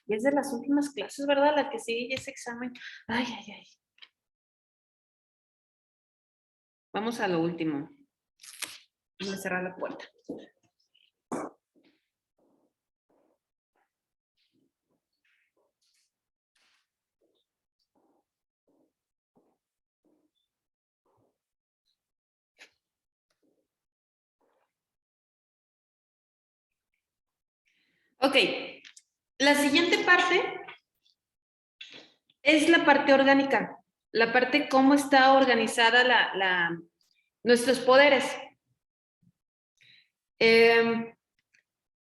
Y es de las últimas clases, ¿verdad? La que sigue ya ese examen. Ay, ay, ay. Vamos a lo último. Voy a cerrar la puerta. Ok. La siguiente parte es la parte orgánica. La parte cómo está organizada nuestros poderes.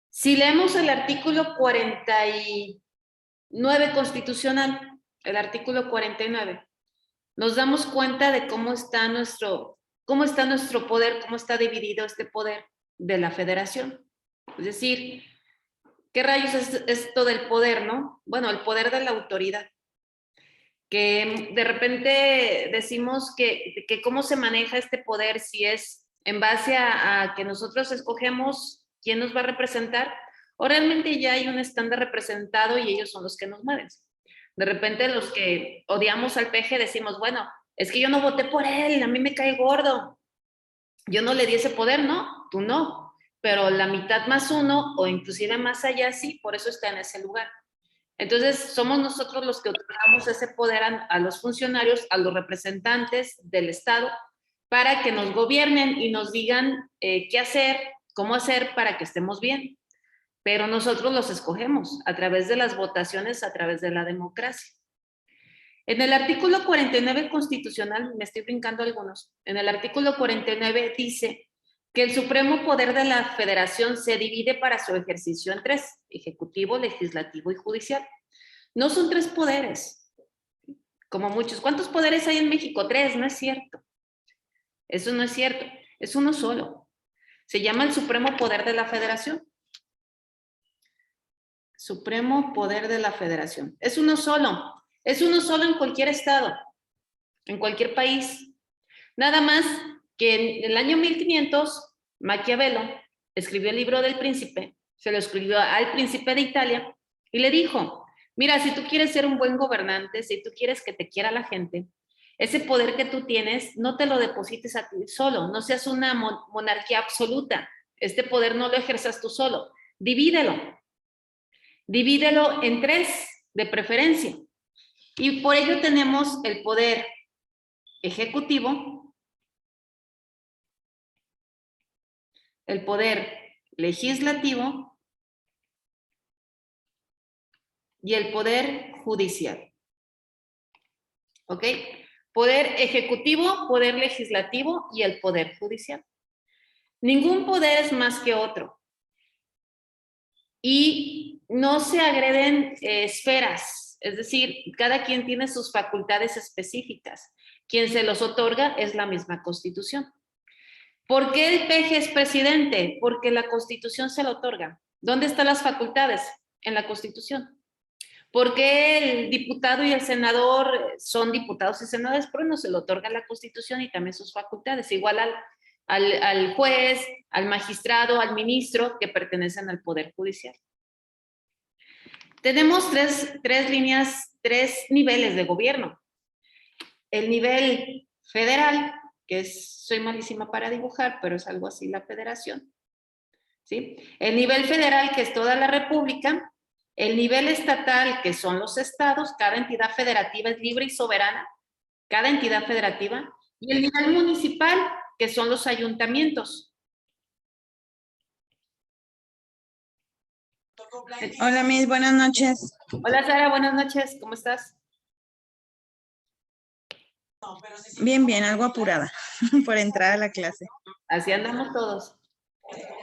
Si leemos el artículo 49 constitucional, el artículo 49, nos damos cuenta de cómo está nuestro poder, cómo está dividido este poder de la federación. Es decir, ¿qué rayos es esto del poder, no? Bueno, el poder de la autoridad. Que de repente decimos que cómo se maneja este poder, si es en base a que nosotros escogemos quién nos va a representar, o realmente ya hay un estándar representado y ellos son los que nos mueven. De repente los que odiamos al PG decimos, bueno, es que yo no voté por él, a mí me cae gordo, yo no le di ese poder, ¿no? Tú no, pero la mitad más uno o inclusive más allá sí, por eso está en ese lugar. Entonces, somos nosotros los que otorgamos ese poder a los funcionarios, a los representantes del Estado, para que nos gobiernen y nos digan qué hacer, cómo hacer para que estemos bien. Pero nosotros los escogemos a través de las votaciones, a través de la democracia. En el artículo 49 constitucional, me estoy brincando algunos, en el artículo 49 dice que el supremo poder de la federación se divide para su ejercicio en tres: ejecutivo, legislativo y judicial. No son tres poderes, como muchos. ¿Cuántos poderes hay en México? Tres, no es cierto. Eso no es cierto, es uno solo. Se llama el supremo poder de la federación. Supremo poder de la federación. Es uno solo en cualquier estado, en cualquier país. Nada más que en el año 1500, Maquiavelo escribió el libro del Príncipe, se lo escribió al príncipe de Italia y le dijo, mira, si tú quieres ser un buen gobernante, si tú quieres que te quiera la gente, ese poder que tú tienes, no te lo deposites a ti solo, no seas una monarquía absoluta, este poder no lo ejerzas tú solo, divídelo en tres, de preferencia. Y por ello tenemos el poder ejecutivo, el poder legislativo y el poder judicial. ¿Ok? Poder ejecutivo, poder legislativo y el poder judicial. Ningún poder es más que otro. Y no se agreden esferas, es decir, cada quien tiene sus facultades específicas. Quien se los otorga es la misma Constitución. ¿Por qué el PG es presidente? Porque la Constitución se lo otorga. ¿Dónde están las facultades? En la Constitución. ¿Por qué el diputado y el senador son diputados y senadores? Porque no se lo otorga la Constitución y también sus facultades. Igual al juez, al magistrado, al ministro que pertenecen al Poder Judicial. Tenemos tres niveles de gobierno. El nivel federal, que soy malísima para dibujar, pero es algo así la federación. ¿Sí? El nivel federal, que es toda la república. El nivel estatal, que son los estados, cada entidad federativa es libre y soberana, cada entidad federativa. Y el nivel municipal, que son los ayuntamientos. Hola, Miss, buenas noches. Hola, Sara, buenas noches, ¿cómo estás? Bien, bien, algo apurada por entrar a la clase. Así andamos todos.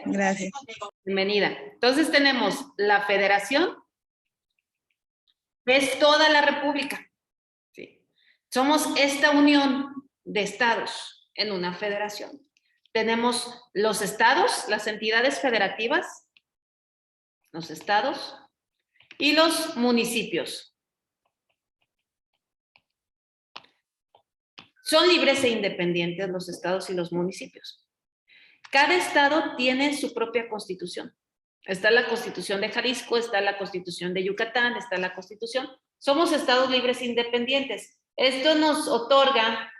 Gracias. Bienvenida. Entonces tenemos la federación, que es toda la república. ¿Sí? Somos esta unión de estados en una federación. Tenemos los estados, las entidades federativas, los estados y los municipios. Son libres e independientes los estados y los municipios. Cada estado tiene su propia constitución. Está la Constitución de Jalisco, está la Constitución de Yucatán, está la Constitución. Somos estados libres e independientes. Esto nos otorga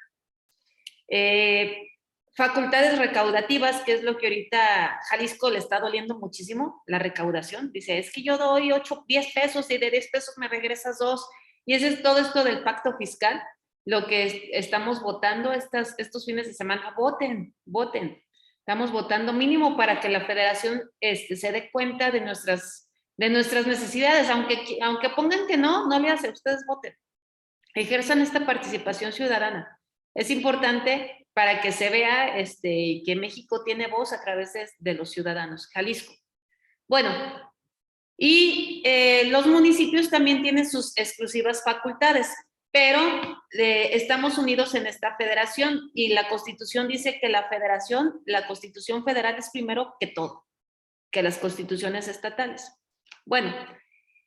facultades recaudativas, que es lo que ahorita Jalisco le está doliendo muchísimo, la recaudación. Dice, es que yo doy 10 pesos y de 10 pesos me regresas 2. Y ese es todo esto del pacto fiscal, lo que estamos votando estos fines de semana. Voten. Estamos votando mínimo para que la federación se dé cuenta de nuestras necesidades. Aunque pongan que no le hace, ustedes voten. Ejerzan esta participación ciudadana. Es importante para que se vea que México tiene voz a través de los ciudadanos. Jalisco. Bueno, y los municipios también tienen sus exclusivas facultades, pero estamos unidos en esta federación y la Constitución dice que la Constitución federal es primero que todo, que las constituciones estatales. Bueno,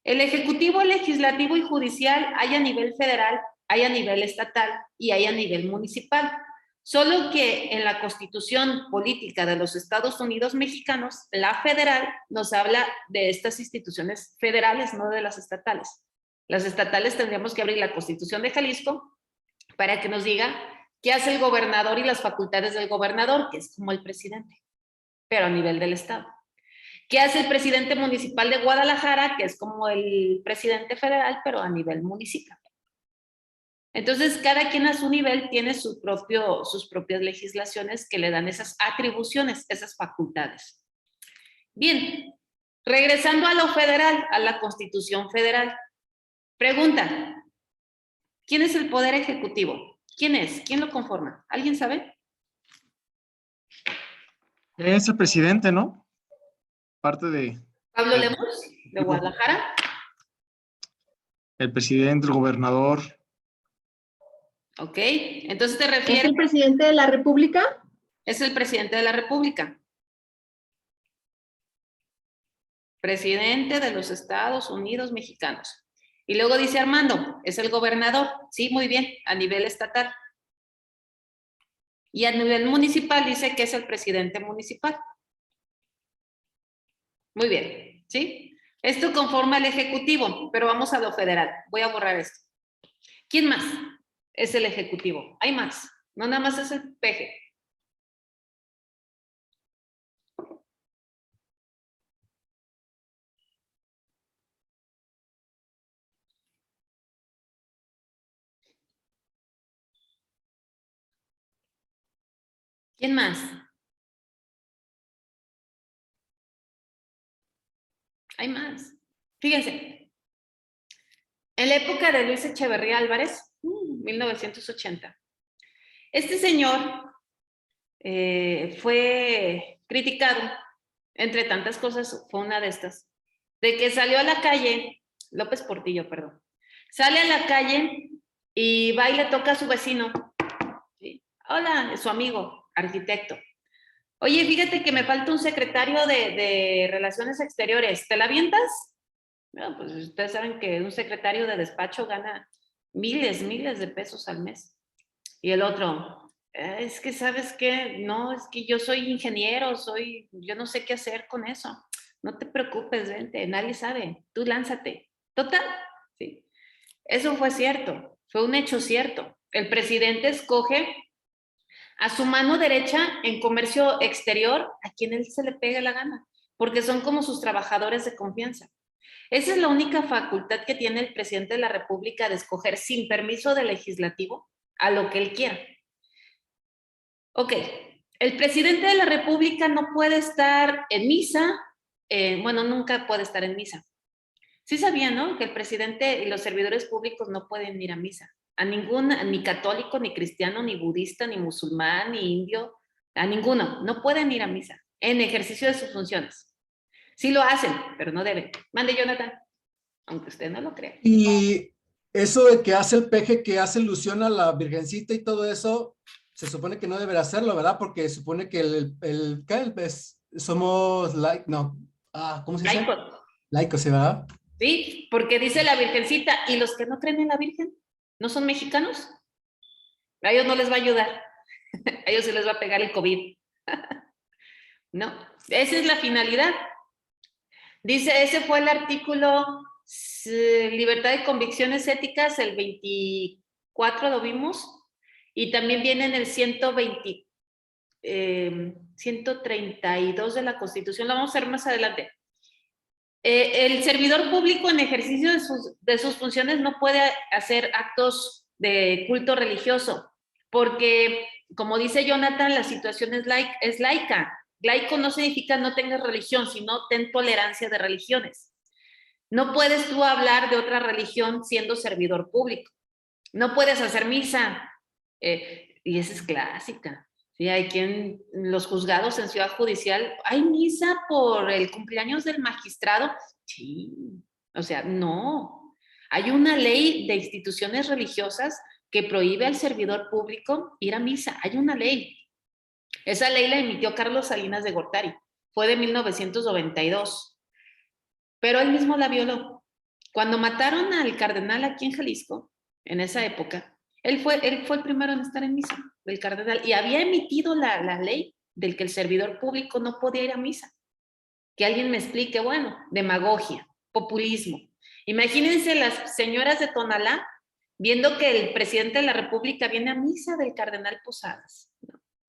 el Ejecutivo, el Legislativo y Judicial hay a nivel federal, hay a nivel estatal y hay a nivel municipal. Solo que en la Constitución Política de los Estados Unidos Mexicanos, la federal nos habla de estas instituciones federales, no de las estatales. Las estatales tendríamos que abrir la Constitución de Jalisco para que nos diga qué hace el gobernador y las facultades del gobernador, que es como el presidente, pero a nivel del estado. ¿Qué hace el presidente municipal de Guadalajara, que es como el presidente federal, pero a nivel municipio? Entonces, cada quien a su nivel tiene sus propias legislaciones que le dan esas atribuciones, esas facultades. Bien, regresando a lo federal, a la Constitución Federal. Pregunta, ¿quién es el Poder Ejecutivo? ¿Quién es? ¿Quién lo conforma? ¿Alguien sabe? Es el presidente, ¿no? Parte de... Pablo Lemus, de Guadalajara. El presidente, el gobernador. Ok, entonces te refieres... ¿Es el presidente de la República? Es el presidente de la República. Presidente de los Estados Unidos Mexicanos. Y luego dice Armando, es el gobernador. Sí, muy bien, a nivel estatal. Y a nivel municipal dice que es el presidente municipal. Muy bien, ¿sí? Esto conforma el Ejecutivo, pero vamos a lo federal. Voy a borrar esto. ¿Quién más es el Ejecutivo? Hay más, no nada más es el PG. ¿Quién más? Hay más. Fíjense, en la época de Luis Echeverría Álvarez, 1980, este señor fue criticado, entre tantas cosas, fue una de estas, de que salió a la calle, López Portillo, perdón, sale a la calle y va y le toca a su vecino. ¿Sí? Hola, es su amigo, arquitecto. Oye, fíjate que me falta un secretario de Relaciones Exteriores. ¿Te la avientas? No, pues ustedes saben que un secretario de despacho gana miles de pesos al mes. Y el otro, es que ¿sabes qué? No, es que yo soy ingeniero, yo no sé qué hacer con eso. No te preocupes, vente, nadie sabe. Tú lánzate. Total, sí. Eso fue cierto, fue un hecho cierto. El presidente escoge a su mano derecha en comercio exterior, a quien él se le pegue la gana, porque son como sus trabajadores de confianza. Esa es la única facultad que tiene el presidente de la República de escoger sin permiso del legislativo a lo que él quiera. Ok, el presidente de la República no puede estar en misa, bueno, nunca puede estar en misa. Sí sabían, ¿no? Que el presidente y los servidores públicos no pueden ir a misa. A ninguna, ni católico, ni cristiano, ni budista, ni musulmán, ni indio, a ninguno. No pueden ir a misa en ejercicio de sus funciones. Sí lo hacen, pero no deben. Mande, Jonathan, aunque usted no lo crea. Y eso de que hace el peje, que hace ilusión a la Virgencita y todo eso, se supone que no deberá hacerlo, ¿verdad? Porque supone que somos ¿cómo se dice? Laicos. Laicos, ¿sí, verdad? Sí, porque dice la Virgencita, ¿y los que no creen en la Virgen? ¿No son mexicanos? A ellos no les va a ayudar. A ellos se les va a pegar el COVID. No, esa es la finalidad. Dice, ese fue el artículo libertad de convicciones éticas, el 24 lo vimos, y también viene en el 132 de la Constitución, lo vamos a ver más adelante. El servidor público en ejercicio de sus funciones no puede hacer actos de culto religioso, porque, como dice Jonathan, la situación es laica. Laico no significa no tengas religión, sino ten tolerancia de religiones. No puedes tú hablar de otra religión siendo servidor público. No puedes hacer misa. Y esa es clásica. Sí, hay quien, los juzgados en Ciudad Judicial, ¿hay misa por el cumpleaños del magistrado? Sí, o sea, no. Hay una ley de instituciones religiosas que prohíbe al servidor público ir a misa. Hay una ley. Esa ley la emitió Carlos Salinas de Gortari. Fue de 1992. Pero él mismo la violó. Cuando mataron al cardenal aquí en Jalisco, en esa época, él fue el primero en estar en misa, del cardenal, y había emitido la ley del que el servidor público no podía ir a misa. Que alguien me explique, bueno, demagogia, populismo. Imagínense las señoras de Tonalá viendo que el presidente de la República viene a misa del cardenal Posadas.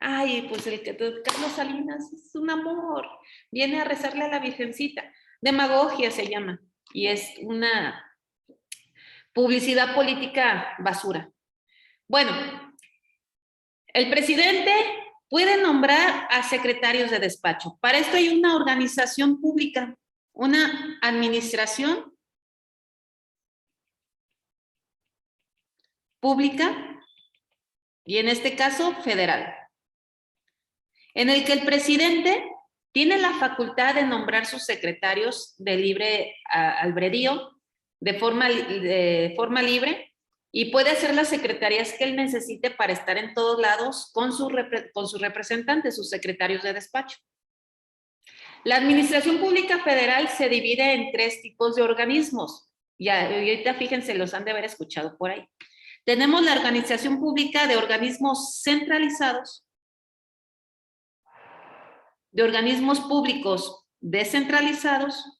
Ay, pues Carlos Salinas es un amor, viene a rezarle a la Virgencita. Demagogia se llama, y es una publicidad política basura. Bueno, el presidente puede nombrar a secretarios de despacho. Para esto hay una organización pública, una administración pública, y en este caso federal, en el que el presidente tiene la facultad de nombrar sus secretarios de libre albedrío, de forma libre, y puede hacer las secretarías que él necesite para estar en todos lados con sus representantes, sus secretarios de despacho. La administración pública federal se divide en 3 tipos de organismos. Y ahorita fíjense, los han de haber escuchado por ahí. Tenemos la organización pública de organismos centralizados, de organismos públicos descentralizados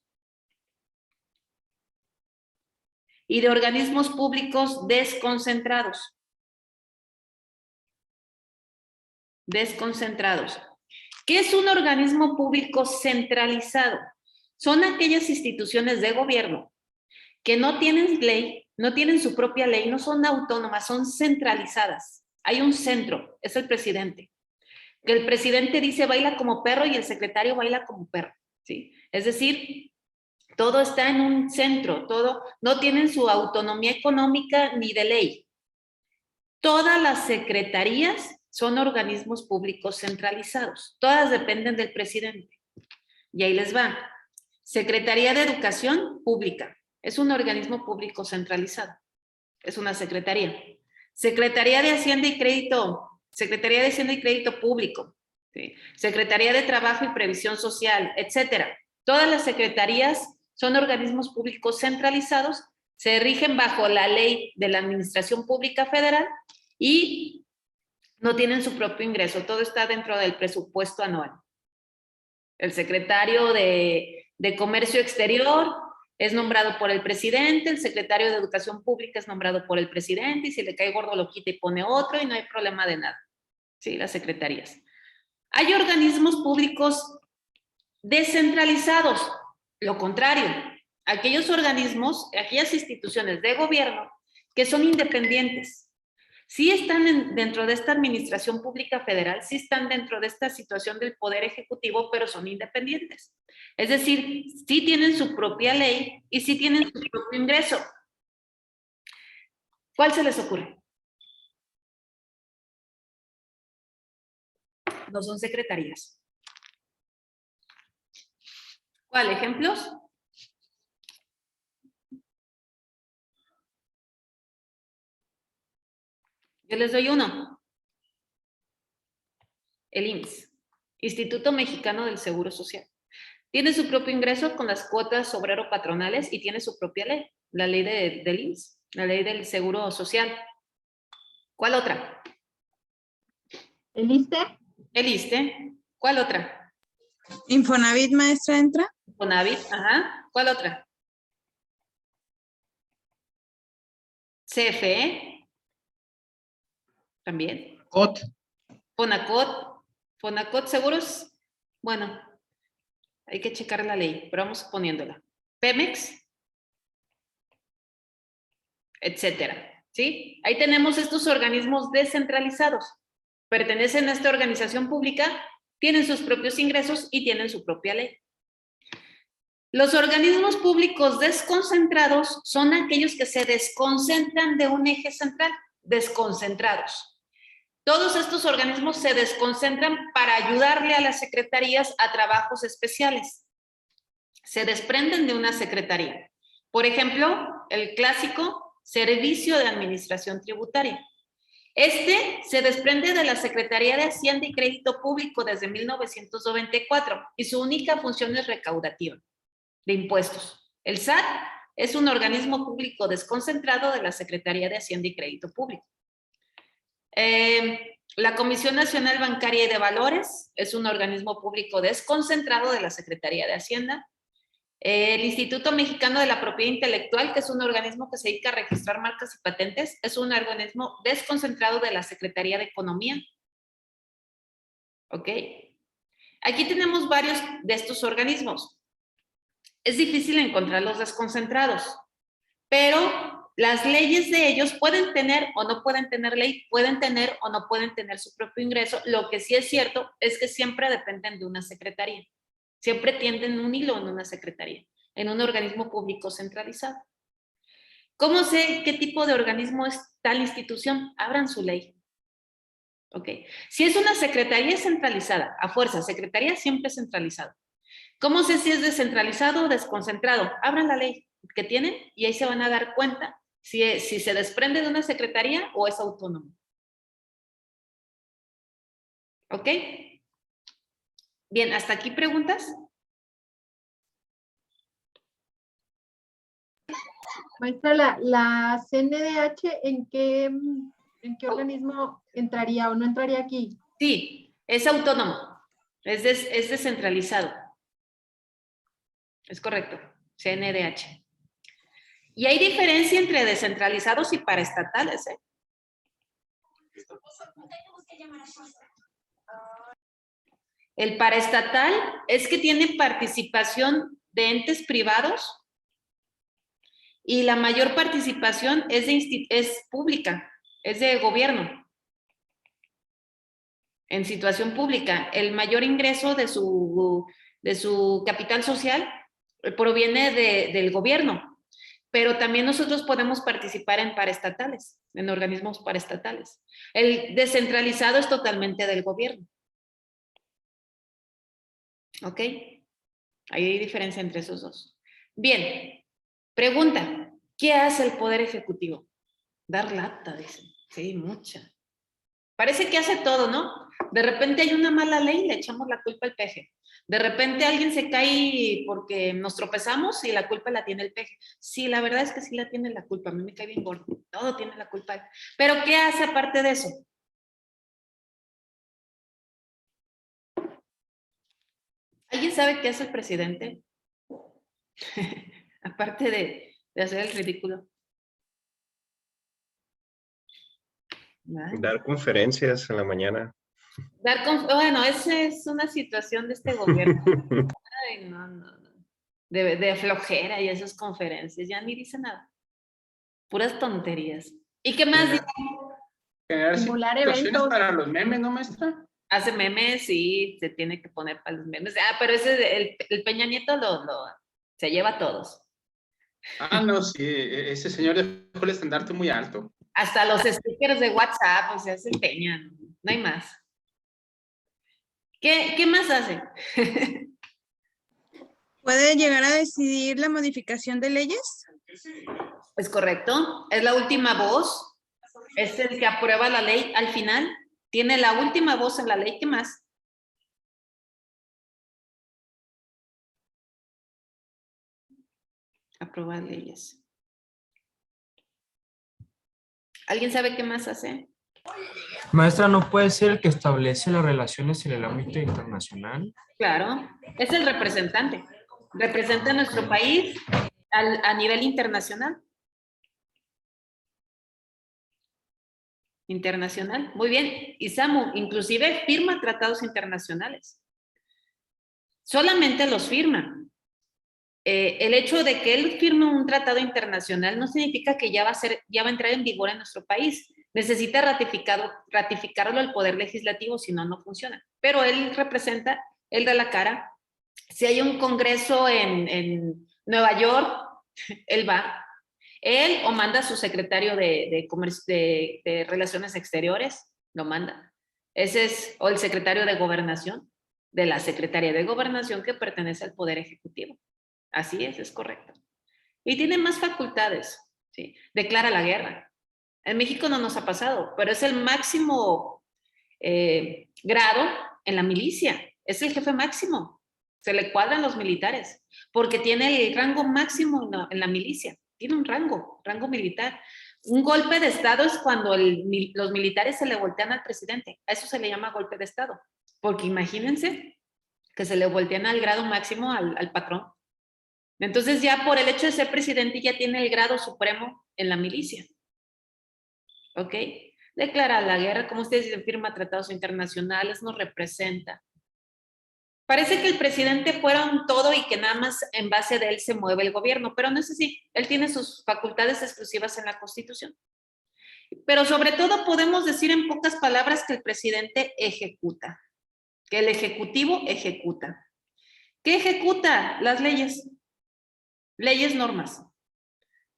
y de organismos públicos desconcentrados. ¿Qué es un organismo público centralizado? Son aquellas instituciones de gobierno que no tienen ley, no tienen su propia ley, no son autónomas, son centralizadas. Hay un centro, es el presidente. Que el presidente dice baila como perro y el secretario baila como perro, ¿sí? Es decir, todo está en un centro, todo, no tienen su autonomía económica ni de ley. Todas las secretarías son organismos públicos centralizados, todas dependen del presidente. Y ahí les va. Secretaría de Educación Pública, es un organismo público centralizado, es una secretaría. Secretaría de Hacienda y Crédito Público, ¿sí? Secretaría de Trabajo y Previsión Social, etcétera. Todas las secretarías son organismos públicos centralizados, se rigen bajo la ley de la Administración Pública Federal y no tienen su propio ingreso, todo está dentro del presupuesto anual. El secretario de Comercio Exterior es nombrado por el presidente, el secretario de Educación Pública es nombrado por el presidente, y si le cae gordo lo quita y pone otro y no hay problema de nada. Sí, las secretarías. Hay organismos públicos descentralizados, lo contrario, aquellos organismos, aquellas instituciones de gobierno que son independientes. Sí están dentro de esta administración pública federal, sí están dentro de esta situación del poder ejecutivo, pero son independientes. Es decir, sí tienen su propia ley y sí tienen su propio ingreso. ¿Cuál se les ocurre? No son secretarías. ¿Cuál? ¿Ejemplos? Yo les doy uno. El IMSS, Instituto Mexicano del Seguro Social. Tiene su propio ingreso con las cuotas obrero-patronales y tiene su propia ley, la ley del IMSS, la ley del Seguro Social. ¿Cuál otra? ¿El ISSSTE? El ISSSTE. ¿Cuál otra? Infonavit, maestra, entra. Infonavit, ajá. ¿Cuál otra? CFE. También. COT. Fonacot. Fonacot, ¿seguros? Bueno, hay que checar la ley, pero vamos poniéndola. Pemex, etcétera. ¿Sí? Ahí tenemos estos organismos descentralizados. Pertenecen a esta organización pública, tienen sus propios ingresos y tienen su propia ley. Los organismos públicos desconcentrados son aquellos que se desconcentran de un eje central, desconcentrados. Todos estos organismos se desconcentran para ayudarle a las secretarías a trabajos especiales. Se desprenden de una secretaría. Por ejemplo, el clásico Servicio de Administración Tributaria. Este se desprende de la Secretaría de Hacienda y Crédito Público desde 1994 y su única función es recaudativa de impuestos. El SAT es un organismo público desconcentrado de la Secretaría de Hacienda y Crédito Público. La Comisión Nacional Bancaria y de Valores es un organismo público desconcentrado de la Secretaría de Hacienda. El Instituto Mexicano de la Propiedad Intelectual, que es un organismo que se dedica a registrar marcas y patentes, es un organismo desconcentrado de la Secretaría de Economía. ¿Ok? Aquí tenemos varios de estos organismos. Es difícil encontrar los desconcentrados, pero las leyes de ellos pueden tener o no pueden tener ley, pueden tener o no pueden tener su propio ingreso. Lo que sí es cierto es que siempre dependen de una secretaría. Siempre tienden un hilo en una secretaría, en un organismo público centralizado. ¿Cómo sé qué tipo de organismo es tal institución? Abran su ley. ¿Ok? Si es una secretaría centralizada, a fuerza, secretaría siempre centralizada. ¿Cómo sé si es descentralizado o desconcentrado? Abran la ley que tienen y ahí se van a dar cuenta si se desprende de una secretaría o es autónomo. ¿Ok? Bien, ¿hasta aquí preguntas? Maestra, la CNDH, ¿en qué organismo entraría o no entraría aquí? Sí, es autónomo, es descentralizado. Es correcto, CNDH. Y hay diferencia entre descentralizados y paraestatales, ¿eh? El paraestatal es que tiene participación de entes privados y la mayor participación es pública, es de gobierno. En situación pública, el mayor ingreso de su capital social proviene del gobierno, pero también nosotros podemos participar en paraestatales, en organismos paraestatales. El descentralizado es totalmente del gobierno. ¿Ok? Ahí hay diferencia entre esos dos. Bien, pregunta, ¿qué hace el Poder Ejecutivo? Dar lata, dicen. Sí, mucha. Parece que hace todo, ¿no? De repente hay una mala ley y le echamos la culpa al peje. De repente alguien se cae porque nos tropezamos y la culpa la tiene el peje. Sí, la verdad es que sí la tiene la culpa. A mí me cae bien gordo. Todo tiene la culpa. Pero ¿qué hace aparte de eso? ¿Alguien sabe qué hace el presidente? Aparte de hacer el ridículo. ¿Vale? Dar conferencias en la mañana. Bueno, esa es una situación de este gobierno. Ay, no. De flojera y esas conferencias. Ya ni dice nada. Puras tonterías. ¿Y qué más dice? Generar Simular situaciones eventos. para los memes, ¿no, maestra? Hace memes y se tiene que poner para los memes. Ah, pero ese, el Peña Nieto se lleva a todos. Ah, no, sí, ese señor dejó el estandarte muy alto. Hasta los stickers de WhatsApp, o sea, se empeñan. No hay más. ¿Qué más hace? ¿Puede llegar a decidir la modificación de leyes? Es correcto. Es la última voz. Es el que aprueba la ley al final. Tiene la última voz en la ley. ¿Qué más? Aprobar leyes. ¿Alguien sabe qué más hace? Maestra, ¿no puede ser el que establece las relaciones en el ámbito internacional? Claro, es el representante. Representa a nuestro país a nivel internacional. Internacional. Muy bien. Y Samu, inclusive firma tratados internacionales. Solamente los firma. El hecho de que él firme un tratado internacional no significa que ya va a entrar en vigor en nuestro país. Necesita ratificarlo el Poder Legislativo, si no, no funciona. Pero él representa, él da la cara. Si hay un congreso en Nueva York, él va. Él o manda a su secretario de Relaciones Exteriores, lo manda. Ese es, o el secretario de Gobernación, de la Secretaría de Gobernación que pertenece al Poder Ejecutivo. Así es correcto. Y tiene más facultades, ¿sí? Declara la guerra. En México no nos ha pasado, pero es el máximo grado en la milicia. Es el jefe máximo. Se le cuadran los militares, porque tiene el rango máximo en la milicia. Tiene un rango militar. Un golpe de Estado es cuando los militares se le voltean al presidente. A eso se le llama golpe de Estado. Porque imagínense que se le voltean al grado máximo al patrón. Entonces ya por el hecho de ser presidente ya tiene el grado supremo en la milicia. ¿Ok? Declara la guerra, como ustedes dicen, firma tratados internacionales, nos representa. Parece que el presidente fuera un todo y que nada más en base de él se mueve el gobierno, pero no es así. Él tiene sus facultades exclusivas en la Constitución. Pero sobre todo podemos decir en pocas palabras que el presidente ejecuta, que el ejecutivo ejecuta. ¿Qué ejecuta? Las leyes. Leyes, normas,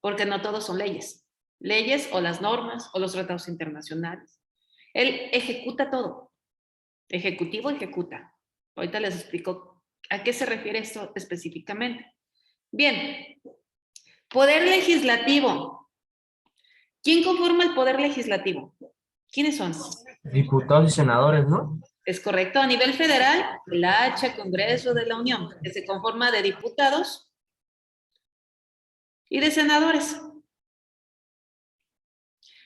porque no todos son leyes. Leyes o las normas o los tratados internacionales. Él ejecuta todo. Ejecutivo ejecuta. Ahorita les explico a qué se refiere esto específicamente. Bien, poder legislativo. ¿Quién conforma el poder legislativo? ¿Quiénes son? Diputados y senadores, ¿no? Es correcto. A nivel federal, el H, Congreso de la Unión, que se conforma de diputados y de senadores.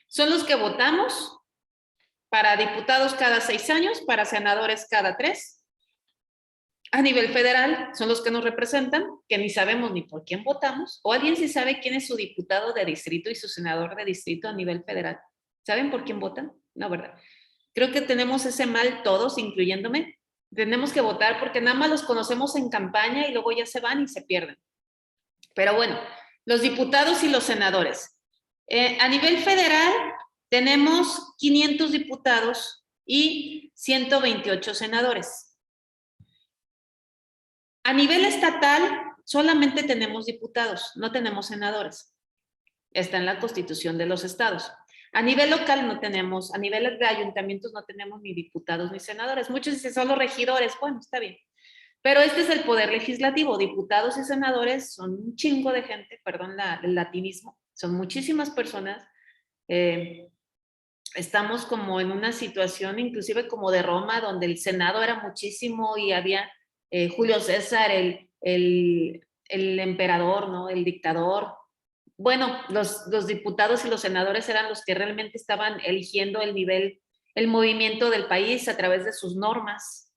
Son los que votamos para diputados cada 6 años, para senadores cada 3. A nivel federal son los que nos representan, que ni sabemos ni por quién votamos, o alguien sí sabe quién es su diputado de distrito y su senador de distrito a nivel federal. ¿Saben por quién votan? No, ¿verdad? Creo que tenemos ese mal todos, incluyéndome. Tenemos que votar porque nada más los conocemos en campaña y luego ya se van y se pierden. Pero bueno, los diputados y los senadores. A nivel federal tenemos 500 diputados y 128 senadores. A nivel estatal solamente tenemos diputados, no tenemos senadores. Está en la Constitución de los estados. A nivel local no tenemos, a nivel de ayuntamientos no tenemos ni diputados ni senadores. Muchos dicen solo regidores, bueno, está bien. Pero este es el poder legislativo. Diputados y senadores son un chingo de gente, perdón el latinismo, son muchísimas personas. Estamos como en una situación inclusive como de Roma, donde el Senado era muchísimo y había Julio César, el emperador, ¿no? El dictador. Bueno, los diputados y los senadores eran los que realmente estaban eligiendo el movimiento del país a través de sus normas.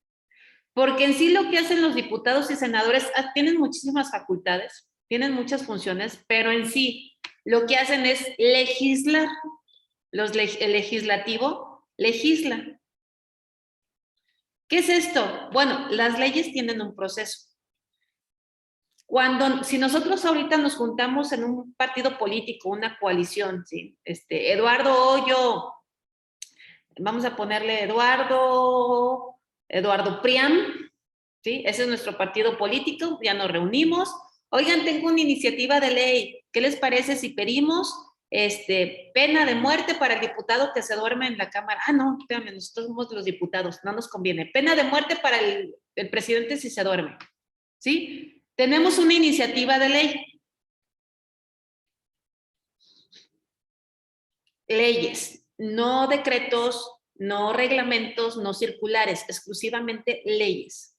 Porque en sí lo que hacen los diputados y senadores tienen muchísimas facultades, tienen muchas funciones, pero en sí lo que hacen es legislar. El legislativo legisla. ¿Qué es esto? Bueno, las leyes tienen un proceso. Si nosotros ahorita nos juntamos en un partido político, una coalición, ¿sí? Eduardo Hoyo, vamos a ponerle Eduardo Priam, ¿sí? Ese es nuestro partido político, ya nos reunimos. Oigan, tengo una iniciativa de ley, ¿qué les parece si pedimos pena de muerte para el diputado que se duerme en la Cámara? Ah, no, espérame, nosotros somos los diputados, no nos conviene. Pena de muerte para el presidente si se duerme, ¿sí? Tenemos una iniciativa de ley. Leyes, no decretos, no reglamentos, no circulares, exclusivamente leyes.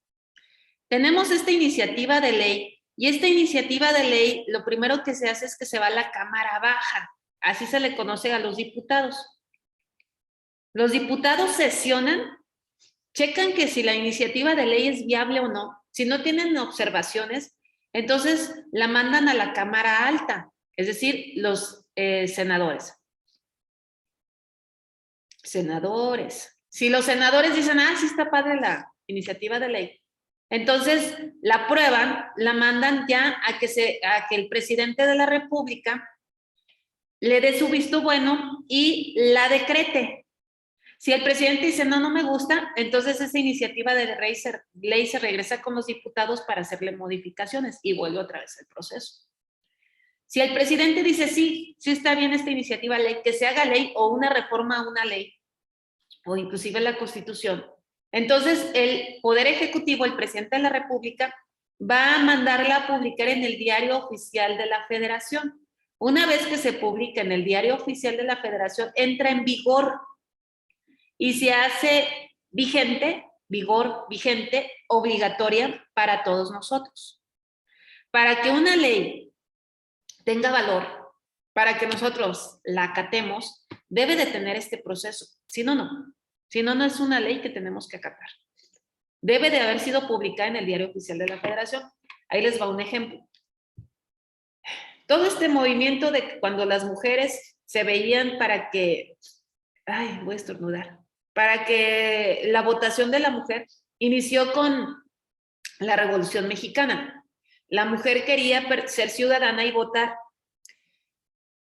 Tenemos esta iniciativa de ley y esta iniciativa de ley, lo primero que se hace es que se va a la Cámara Baja. Así se le conoce a los diputados. Los diputados sesionan, checan que si la iniciativa de ley es viable o no. Si no tienen observaciones, entonces la mandan a la Cámara Alta, es decir, los senadores. Senadores. Si los senadores dicen, sí está padre la iniciativa de ley, entonces la aprueban, la mandan ya a que el presidente de la República le dé su visto bueno y la decrete. Si el presidente dice, no me gusta, entonces esa iniciativa de ley se regresa con los diputados para hacerle modificaciones y vuelve otra vez el proceso. Si el presidente dice, sí está bien esta iniciativa de ley, que se haga ley o una reforma a una ley, o inclusive la Constitución, entonces el Poder Ejecutivo, el presidente de la República, va a mandarla a publicar en el Diario Oficial de la Federación. Una vez que se publica en el Diario Oficial de la Federación, entra en vigor y se hace vigente, obligatoria para todos nosotros. Para que una ley tenga valor, para que nosotros la acatemos, debe de tener este proceso. Si no, no. Si no, no es una ley que tenemos que acatar. Debe de haber sido publicada en el Diario Oficial de la Federación. Ahí les va un ejemplo. Todo este movimiento de cuando las mujeres se veían para que, voy a estornudar, para que la votación de la mujer inició con la Revolución Mexicana. La mujer quería ser ciudadana y votar.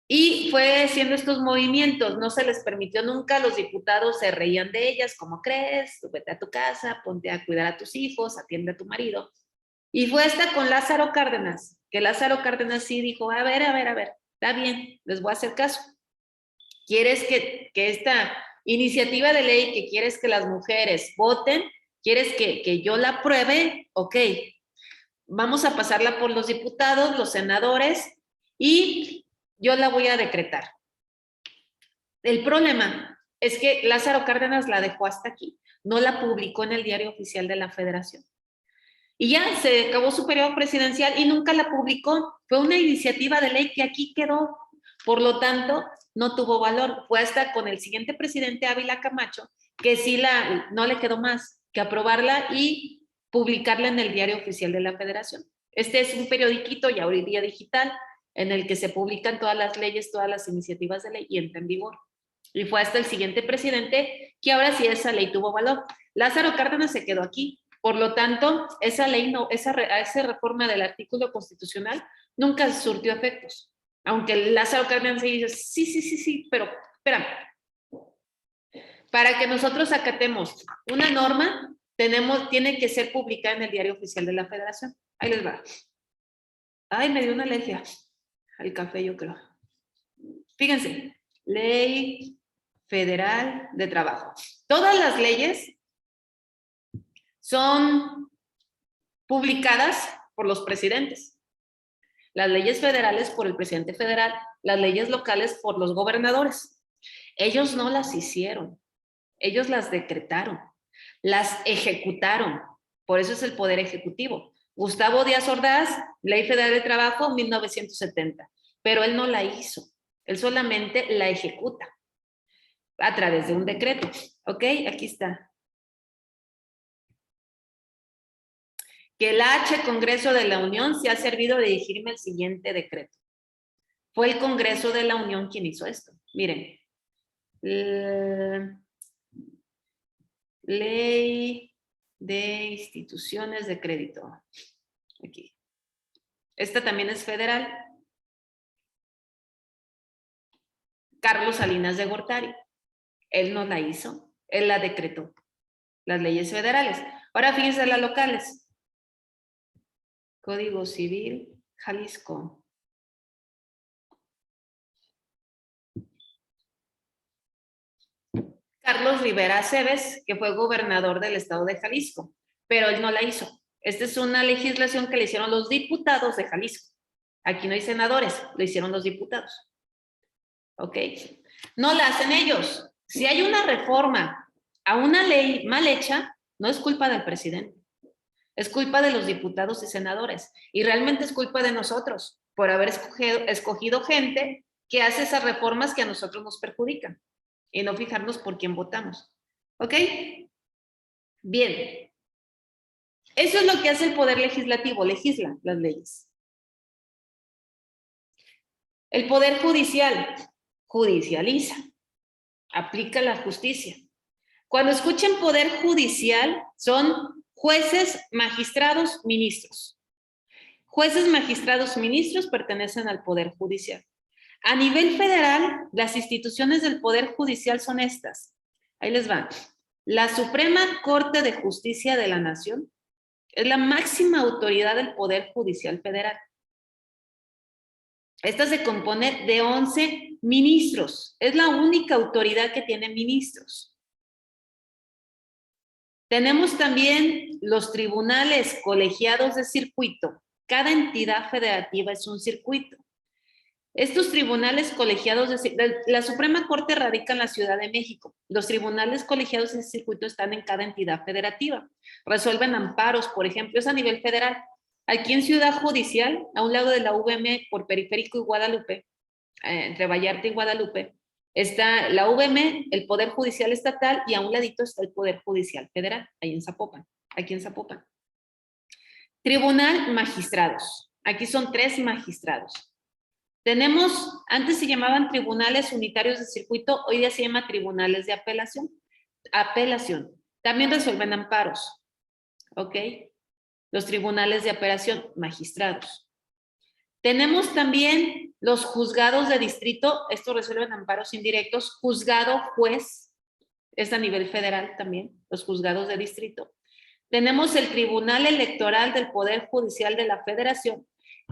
Y fue haciendo estos movimientos, no se les permitió nunca, los diputados se reían de ellas, ¿cómo crees? Tú vete a tu casa, ponte a cuidar a tus hijos, atiende a tu marido. Y fue hasta con Lázaro Cárdenas, que Lázaro Cárdenas sí dijo, a ver, está bien, les voy a hacer caso. ¿Quieres que esta iniciativa de ley, que quieres que las mujeres voten, quieres que yo la apruebe? Ok, vamos a pasarla por los diputados, los senadores, y yo la voy a decretar. El problema es que Lázaro Cárdenas la dejó hasta aquí, no la publicó en el Diario Oficial de la Federación. Y ya se acabó su periodo presidencial y nunca la publicó. Fue una iniciativa de ley que aquí quedó. Por lo tanto, no tuvo valor. Fue hasta con el siguiente presidente, Ávila Camacho, que sí no le quedó más que aprobarla y publicarla en el Diario Oficial de la Federación. Este es un periodiquito ya hoy día digital en el que se publican todas las leyes, todas las iniciativas de ley y entra en vigor. Y fue hasta el siguiente presidente que ahora sí esa ley tuvo valor. Lázaro Cárdenas se quedó aquí. Por lo tanto, esa ley, esa reforma del artículo constitucional nunca surtió efectos. Aunque Lázaro Cárdenas dice, sí, pero espérame. Para que nosotros acatemos una norma, tiene que ser publicada en el Diario Oficial de la Federación. Ahí les va. Me dio una alergia al café, yo creo. Fíjense, Ley Federal de Trabajo. Todas las leyes son publicadas por los presidentes. Las leyes federales por el presidente federal, las leyes locales por los gobernadores. Ellos no las hicieron, ellos las decretaron, las ejecutaron. Por eso es el Poder Ejecutivo. Gustavo Díaz Ordaz, Ley Federal de Trabajo, 1970. Pero él no la hizo, él solamente la ejecuta a través de un decreto. ¿Ok? Aquí está. Que el Congreso de la Unión se ha servido de dirigirme el siguiente decreto. Fue el Congreso de la Unión quien hizo esto. Miren. Ley de instituciones de crédito. Aquí. Esta también es federal. Carlos Salinas de Gortari. Él no la hizo, él la decretó. Las leyes federales. Ahora fíjense las locales. Código Civil, Jalisco. Carlos Rivera Aceves, que fue gobernador del estado de Jalisco, pero él no la hizo. Esta es una legislación que le hicieron los diputados de Jalisco. Aquí no hay senadores, lo hicieron los diputados. ¿Ok? No la hacen ellos. Si hay una reforma a una ley mal hecha, no es culpa del presidente. Es culpa de los diputados y senadores. Y realmente es culpa de nosotros por haber escogido gente que hace esas reformas que a nosotros nos perjudican. y no fijarnos por quién votamos. ¿Ok? Bien. Eso es lo que hace el Poder Legislativo, legisla las leyes. El Poder Judicial judicializa, aplica la justicia. Cuando escuchen Poder Judicial, son jueces, magistrados, ministros. Jueces, magistrados, ministros pertenecen al Poder Judicial. A nivel federal, las instituciones del Poder Judicial son estas. Ahí les va. La Suprema Corte de Justicia de la Nación es la máxima autoridad del Poder Judicial Federal. Esta se compone de 11 ministros. Es la única autoridad que tiene ministros. Tenemos también los tribunales colegiados de circuito. Cada entidad federativa es un circuito. Estos tribunales colegiados de la Suprema Corte radica en la Ciudad de México. Los tribunales colegiados de circuito están en cada entidad federativa. Resuelven amparos, por ejemplo, es a nivel federal. Aquí en Ciudad Judicial, a un lado de la UVM, por Periférico y Guadalupe, entre Vallarta y Guadalupe, está la UVM, el Poder Judicial Estatal, y a un ladito está el Poder Judicial Federal, ahí en Zapopan, aquí en Zapopan. Tribunal Magistrados. Aquí son 3 magistrados. Tenemos, antes se llamaban tribunales unitarios de circuito, hoy día se llama tribunales de apelación. Apelación. También resuelven amparos. ¿Ok? Los tribunales de apelación, magistrados. Tenemos también los juzgados de distrito, estos resuelven amparos indirectos. Juzgado, juez, es a nivel federal también, los juzgados de distrito. Tenemos el Tribunal Electoral del Poder Judicial de la Federación,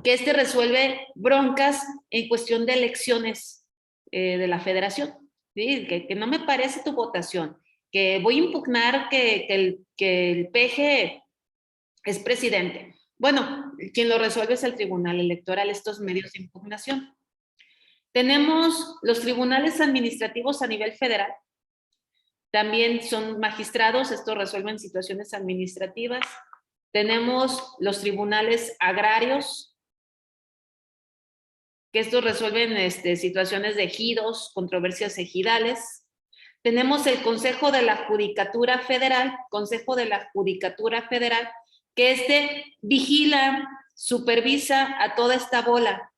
que resuelve broncas en cuestión de elecciones de la federación. ¿Sí? Que no me parece tu votación, que voy a impugnar que el PG es presidente. Bueno, quien lo resuelve es el Tribunal Electoral, estos medios de impugnación. Tenemos los tribunales administrativos a nivel federal. También son magistrados, estos resuelven situaciones administrativas. Tenemos los tribunales agrarios, que estos resuelven situaciones de ejidos, controversias ejidales. Tenemos el Consejo de la Judicatura Federal, que vigila, supervisa a toda esta bola,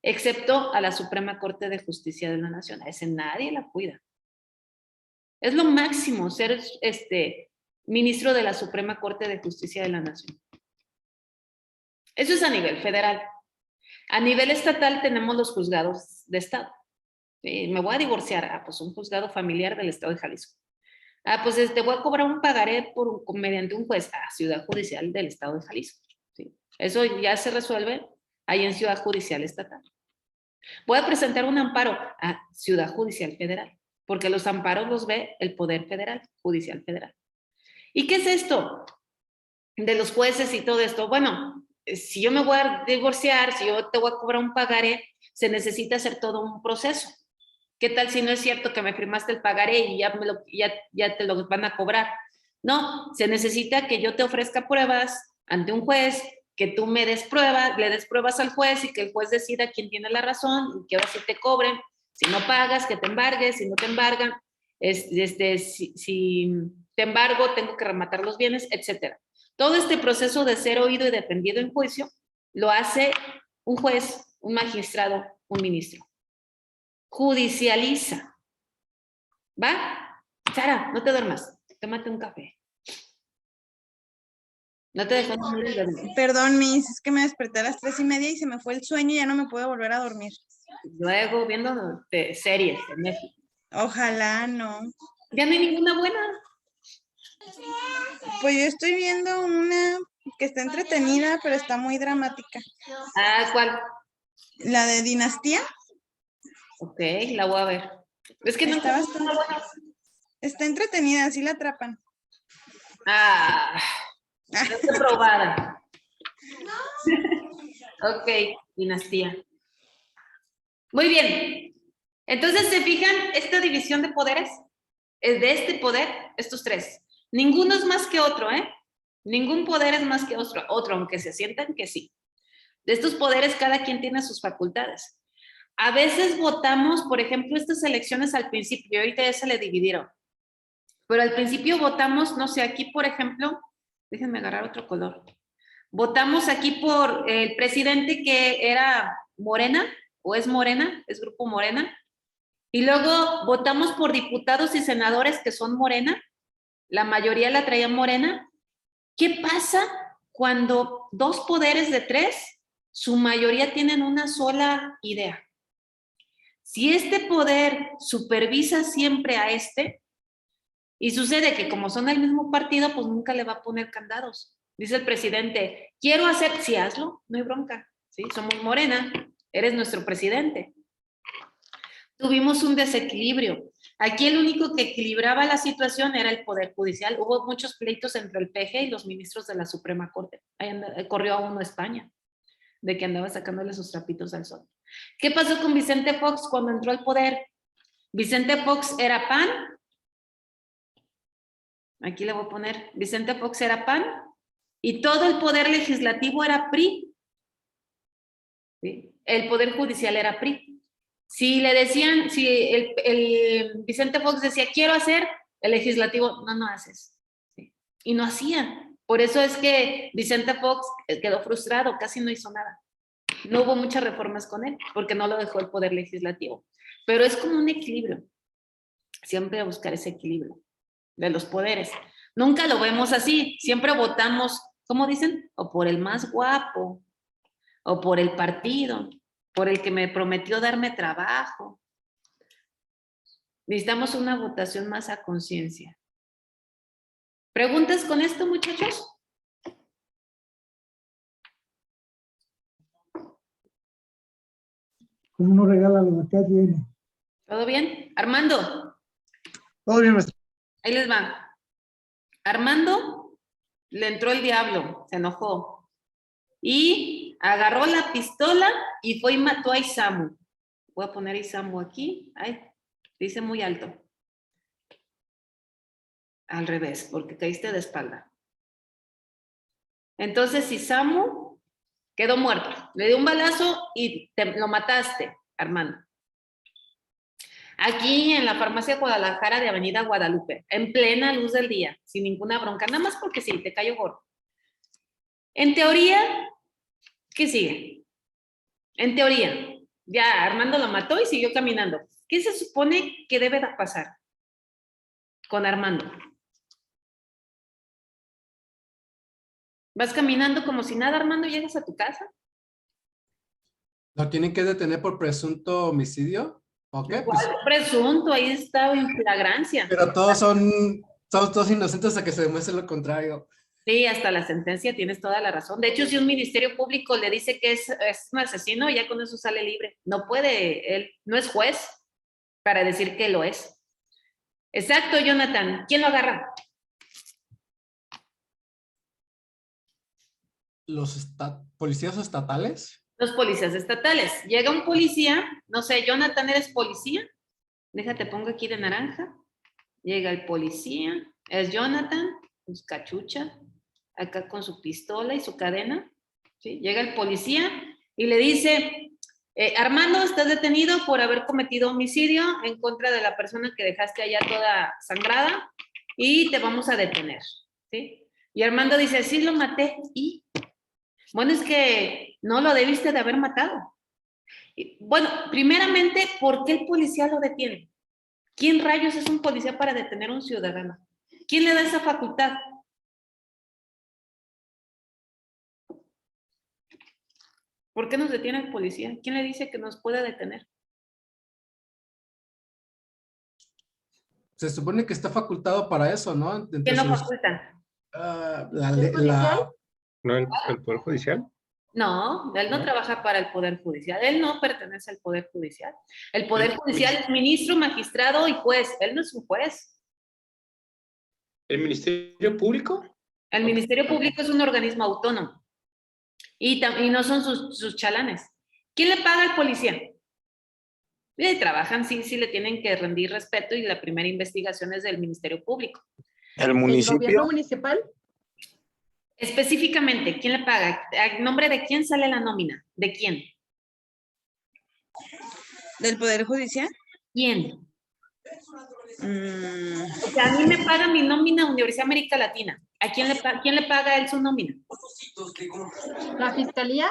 excepto a la Suprema Corte de Justicia de la Nación. A ese nadie la cuida. Es lo máximo ser ministro de la Suprema Corte de Justicia de la Nación. Eso es a nivel federal. A nivel estatal tenemos los juzgados de estado. Me voy a divorciar. Pues un juzgado familiar del estado de Jalisco. Pues te voy a cobrar un pagaré mediante un juez a Ciudad Judicial del estado de Jalisco. ¿Sí? Eso ya se resuelve ahí en Ciudad Judicial Estatal. Voy a presentar un amparo a Ciudad Judicial Federal, porque los amparos los ve el Poder Federal, Judicial Federal. ¿Y qué es esto de los jueces y todo esto? Bueno, si yo me voy a divorciar, si yo te voy a cobrar un pagaré, se necesita hacer todo un proceso. ¿Qué tal si no es cierto que me firmaste el pagaré y ya te lo van a cobrar? No, se necesita que yo te ofrezca pruebas ante un juez, que tú me des pruebas, le des pruebas al juez y que el juez decida quién tiene la razón y que ahora sí te cobren. Si no pagas, que te embargues, si no te embargan, si te embargo, tengo que rematar los bienes, etc. Todo este proceso de ser oído y defendido en juicio lo hace un juez, un magistrado, un ministro. Judicializa. ¿Va? Sara, no te duermas. Tómate un café. No te dejo dormir. Perdón, Miss, es que me desperté a las 3:30 y se me fue el sueño y ya no me puedo volver a dormir. Luego viendo series en Netflix. Ojalá no. ¿Ya no hay ninguna buena? Pues yo estoy viendo una que está entretenida, pero está muy dramática. ¿Cuál? La de Dinastía. Ok, la voy a ver. Es que no Está está bastante. Está entretenida, así la atrapan. No está probada. Ok, Dinastía. Muy bien. Entonces, ¿se fijan esta división de poderes? Es de este poder, estos 3. Ninguno es más que otro, ¿eh? Ningún poder es más que otro, aunque se sientan que sí. De estos poderes, cada quien tiene sus facultades. A veces votamos, por ejemplo, estas elecciones al principio, ahorita ya se le dividieron, pero al principio votamos, no sé, aquí por ejemplo, déjenme agarrar otro color. Votamos aquí por el presidente que era Morena, o es Morena, es Grupo Morena, y luego votamos por diputados y senadores que son Morena, la mayoría la traía Morena. ¿Qué pasa cuando 2 poderes de 3, su mayoría tienen una sola idea? Si este poder supervisa siempre a este, y sucede que como son del mismo partido, pues nunca le va a poner candados. Dice el presidente, quiero hacer, sí, hazlo, no hay bronca, ¿sí? Somos Morena, eres nuestro presidente. Tuvimos un desequilibrio. Aquí el único que equilibraba la situación era el Poder Judicial. Hubo muchos pleitos entre el PG y los ministros de la Suprema Corte. Ahí corrió a uno a España, de que andaba sacándole sus trapitos al sol. ¿Qué pasó con Vicente Fox cuando entró al poder? Vicente Fox era PAN. Aquí le voy a poner, Vicente Fox era PAN y todo el poder legislativo era PRI. ¿Sí? El Poder Judicial era PRI. Si le decían, si el Vicente Fox decía, quiero hacer, el legislativo, no haces. ¿Sí? Y no hacía. Por eso es que Vicente Fox quedó frustrado, casi no hizo nada. No hubo muchas reformas con él, porque no lo dejó el Poder Legislativo. Pero es como un equilibrio. Siempre buscar ese equilibrio de los poderes. Nunca lo vemos así. Siempre votamos, ¿cómo dicen? O por el más guapo, o por el partido, por el que me prometió darme trabajo. Necesitamos una votación más a conciencia. ¿Preguntas con esto, muchachos? Como uno regala lo que tiene. ¿Todo bien? Armando. Todo bien, maestra. Ahí les va. Armando le entró el diablo, se enojó. Y agarró la pistola y fue y mató a Isamu. Voy a poner a Isamu aquí. Ay, dice muy alto. Al revés, porque caíste de espalda. Entonces Isamu quedó muerto. Le dio un balazo y lo mataste, Armando. Aquí en la farmacia Guadalajara de Avenida Guadalupe, en plena luz del día, sin ninguna bronca, nada más porque sí, te cayó gordo. En teoría, ¿qué sigue? En teoría, ya Armando lo mató y siguió caminando. ¿Qué se supone que debe de pasar con Armando? ¿Vas caminando como si nada, Armando, y llegas a tu casa? ¿Lo tienen que detener por presunto homicidio? Ok, pues, Presunto, ahí está en flagrancia. pero todos son todos inocentes hasta que se demuestre lo contrario. Sí, hasta la sentencia tienes toda la razón. De hecho, si un ministerio público le dice que es un asesino, ya con eso sale libre. No puede, él no es juez para decir que lo es. Exacto, Jonathan. ¿Quién lo agarra? ¿Los policías estatales? Los policías estatales. Llega un policía, no sé, Jonathan, ¿eres policía? Déjate, pongo aquí de naranja. Llega el policía, es Jonathan, con su cachucha, acá con su pistola y su cadena. ¿Sí? Llega el policía y le dice, Armando, estás detenido por haber cometido homicidio en contra de la persona que dejaste allá toda sangrada y te vamos a detener. ¿Sí? Y Armando dice, sí lo maté. ¿Y? Bueno, es que no lo debiste de haber matado. Bueno, primeramente, ¿por qué el policía lo detiene? ¿Quién rayos es un policía para detener a un ciudadano? ¿Quién le da esa facultad? ¿Por qué nos detiene el policía? ¿Quién le dice que nos puede detener? Se supone que está facultado para eso, ¿no? ¿Quién lo faculta? ¿No el Poder Judicial? No, él no trabaja para el Poder Judicial. Él no pertenece al Poder Judicial. El Poder Judicial es ministro, magistrado y juez. Él no es un juez. ¿El Ministerio Público? El Ministerio Público es un organismo autónomo. Y no son sus chalanes. ¿Quién le paga al policía? Trabajan, sí le tienen que rendir respeto y la primera investigación es del Ministerio Público. ¿El ¿El municipio? gobierno municipal? Específicamente, ¿quién le paga? ¿A nombre de quién sale la nómina? ¿De quién? ¿Del Poder Judicial? ¿Quién? Mm, O sea, a mí me paga mi nómina Universidad América Latina. ¿A quién le paga él su nómina? ¿La fiscalía?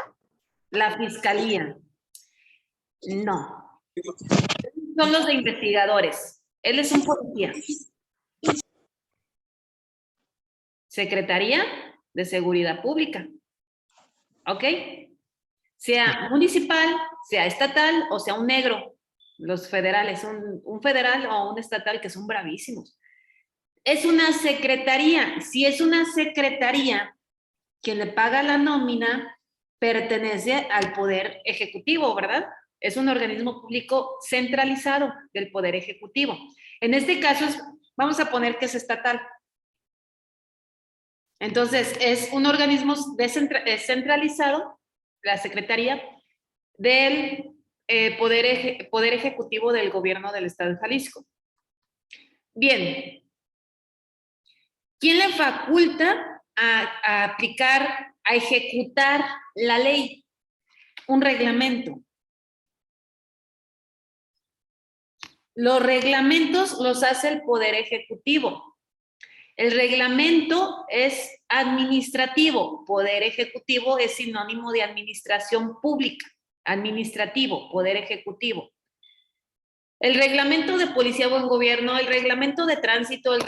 La fiscalía. No. Son los de investigadores. Él es un policía. Secretaría de Seguridad Pública. ¿Ok? Sea municipal, sea estatal o sea un negro. Los federales, un federal o un estatal que son bravísimos. Es una secretaría. Si es una secretaría que le paga la nómina, pertenece al Poder Ejecutivo, ¿verdad? Es un organismo público centralizado del Poder Ejecutivo. En este caso, vamos a poner que es estatal. Entonces, es un organismo centralizado, la Secretaría, del Poder Ejecutivo del Gobierno del Estado de Jalisco. Bien. ¿Quién le faculta a aplicar, a ejecutar la ley? Un reglamento. Los reglamentos los hace el Poder Ejecutivo. El reglamento es administrativo. Poder Ejecutivo es sinónimo de administración pública. Administrativo, Poder Ejecutivo. El reglamento de policía o buen gobierno, el reglamento de tránsito, el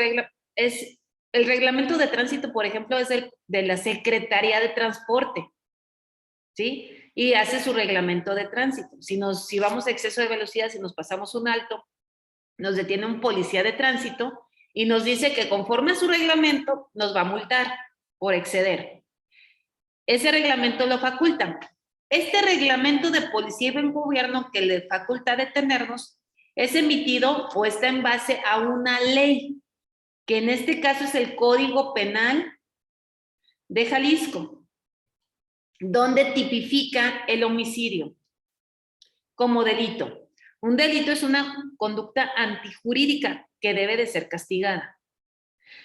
reglamento de tránsito, por ejemplo, es de la Secretaría de Transporte, ¿sí? Y hace su reglamento de tránsito. Si vamos a exceso de velocidad, si nos pasamos un alto, nos detiene un policía de tránsito y nos dice que conforme a su reglamento nos va a multar por exceder. Ese reglamento lo faculta. Este reglamento de policía y buen gobierno que le faculta detenernos es emitido o está en base a una ley, que en este caso es el Código Penal de Jalisco, donde tipifica el homicidio como delito. Un delito es una conducta antijurídica que debe de ser castigada.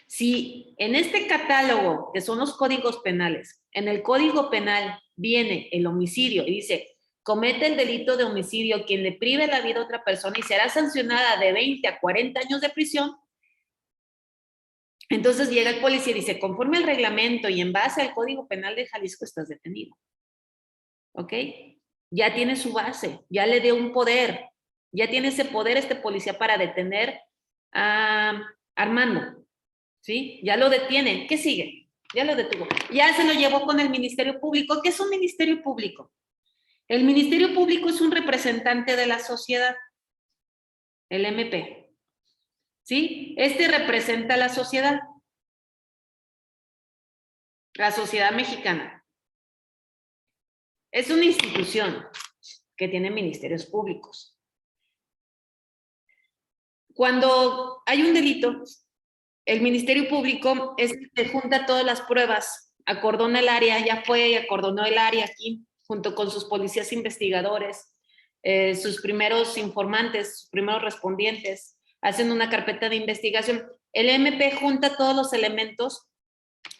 Si en este catálogo, que son los códigos penales, en el Código Penal viene el homicidio y dice, comete el delito de homicidio quien le prive la vida a otra persona y será sancionada de 20 a 40 años de prisión, entonces llega el policía y dice, conforme al reglamento y en base al Código Penal de Jalisco estás detenido. ¿Ok? Ya tiene su base, ya le dio un poder, ya tiene ese poder este policía para detener a Armando. ¿Sí? Ya lo detiene. ¿Qué sigue? Ya lo detuvo. Ya se lo llevó con el Ministerio Público. ¿Qué es un Ministerio Público? El Ministerio Público es un representante de la sociedad, el MP. ¿Sí? Este representa a la sociedad mexicana. Es una institución que tiene ministerios públicos. Cuando hay un delito, el Ministerio Público es el que junta todas las pruebas, acordona el área, ya fue y acordonó el área aquí, junto con sus policías investigadores, sus primeros informantes, sus primeros respondientes, hacen una carpeta de investigación. El MP junta todos los elementos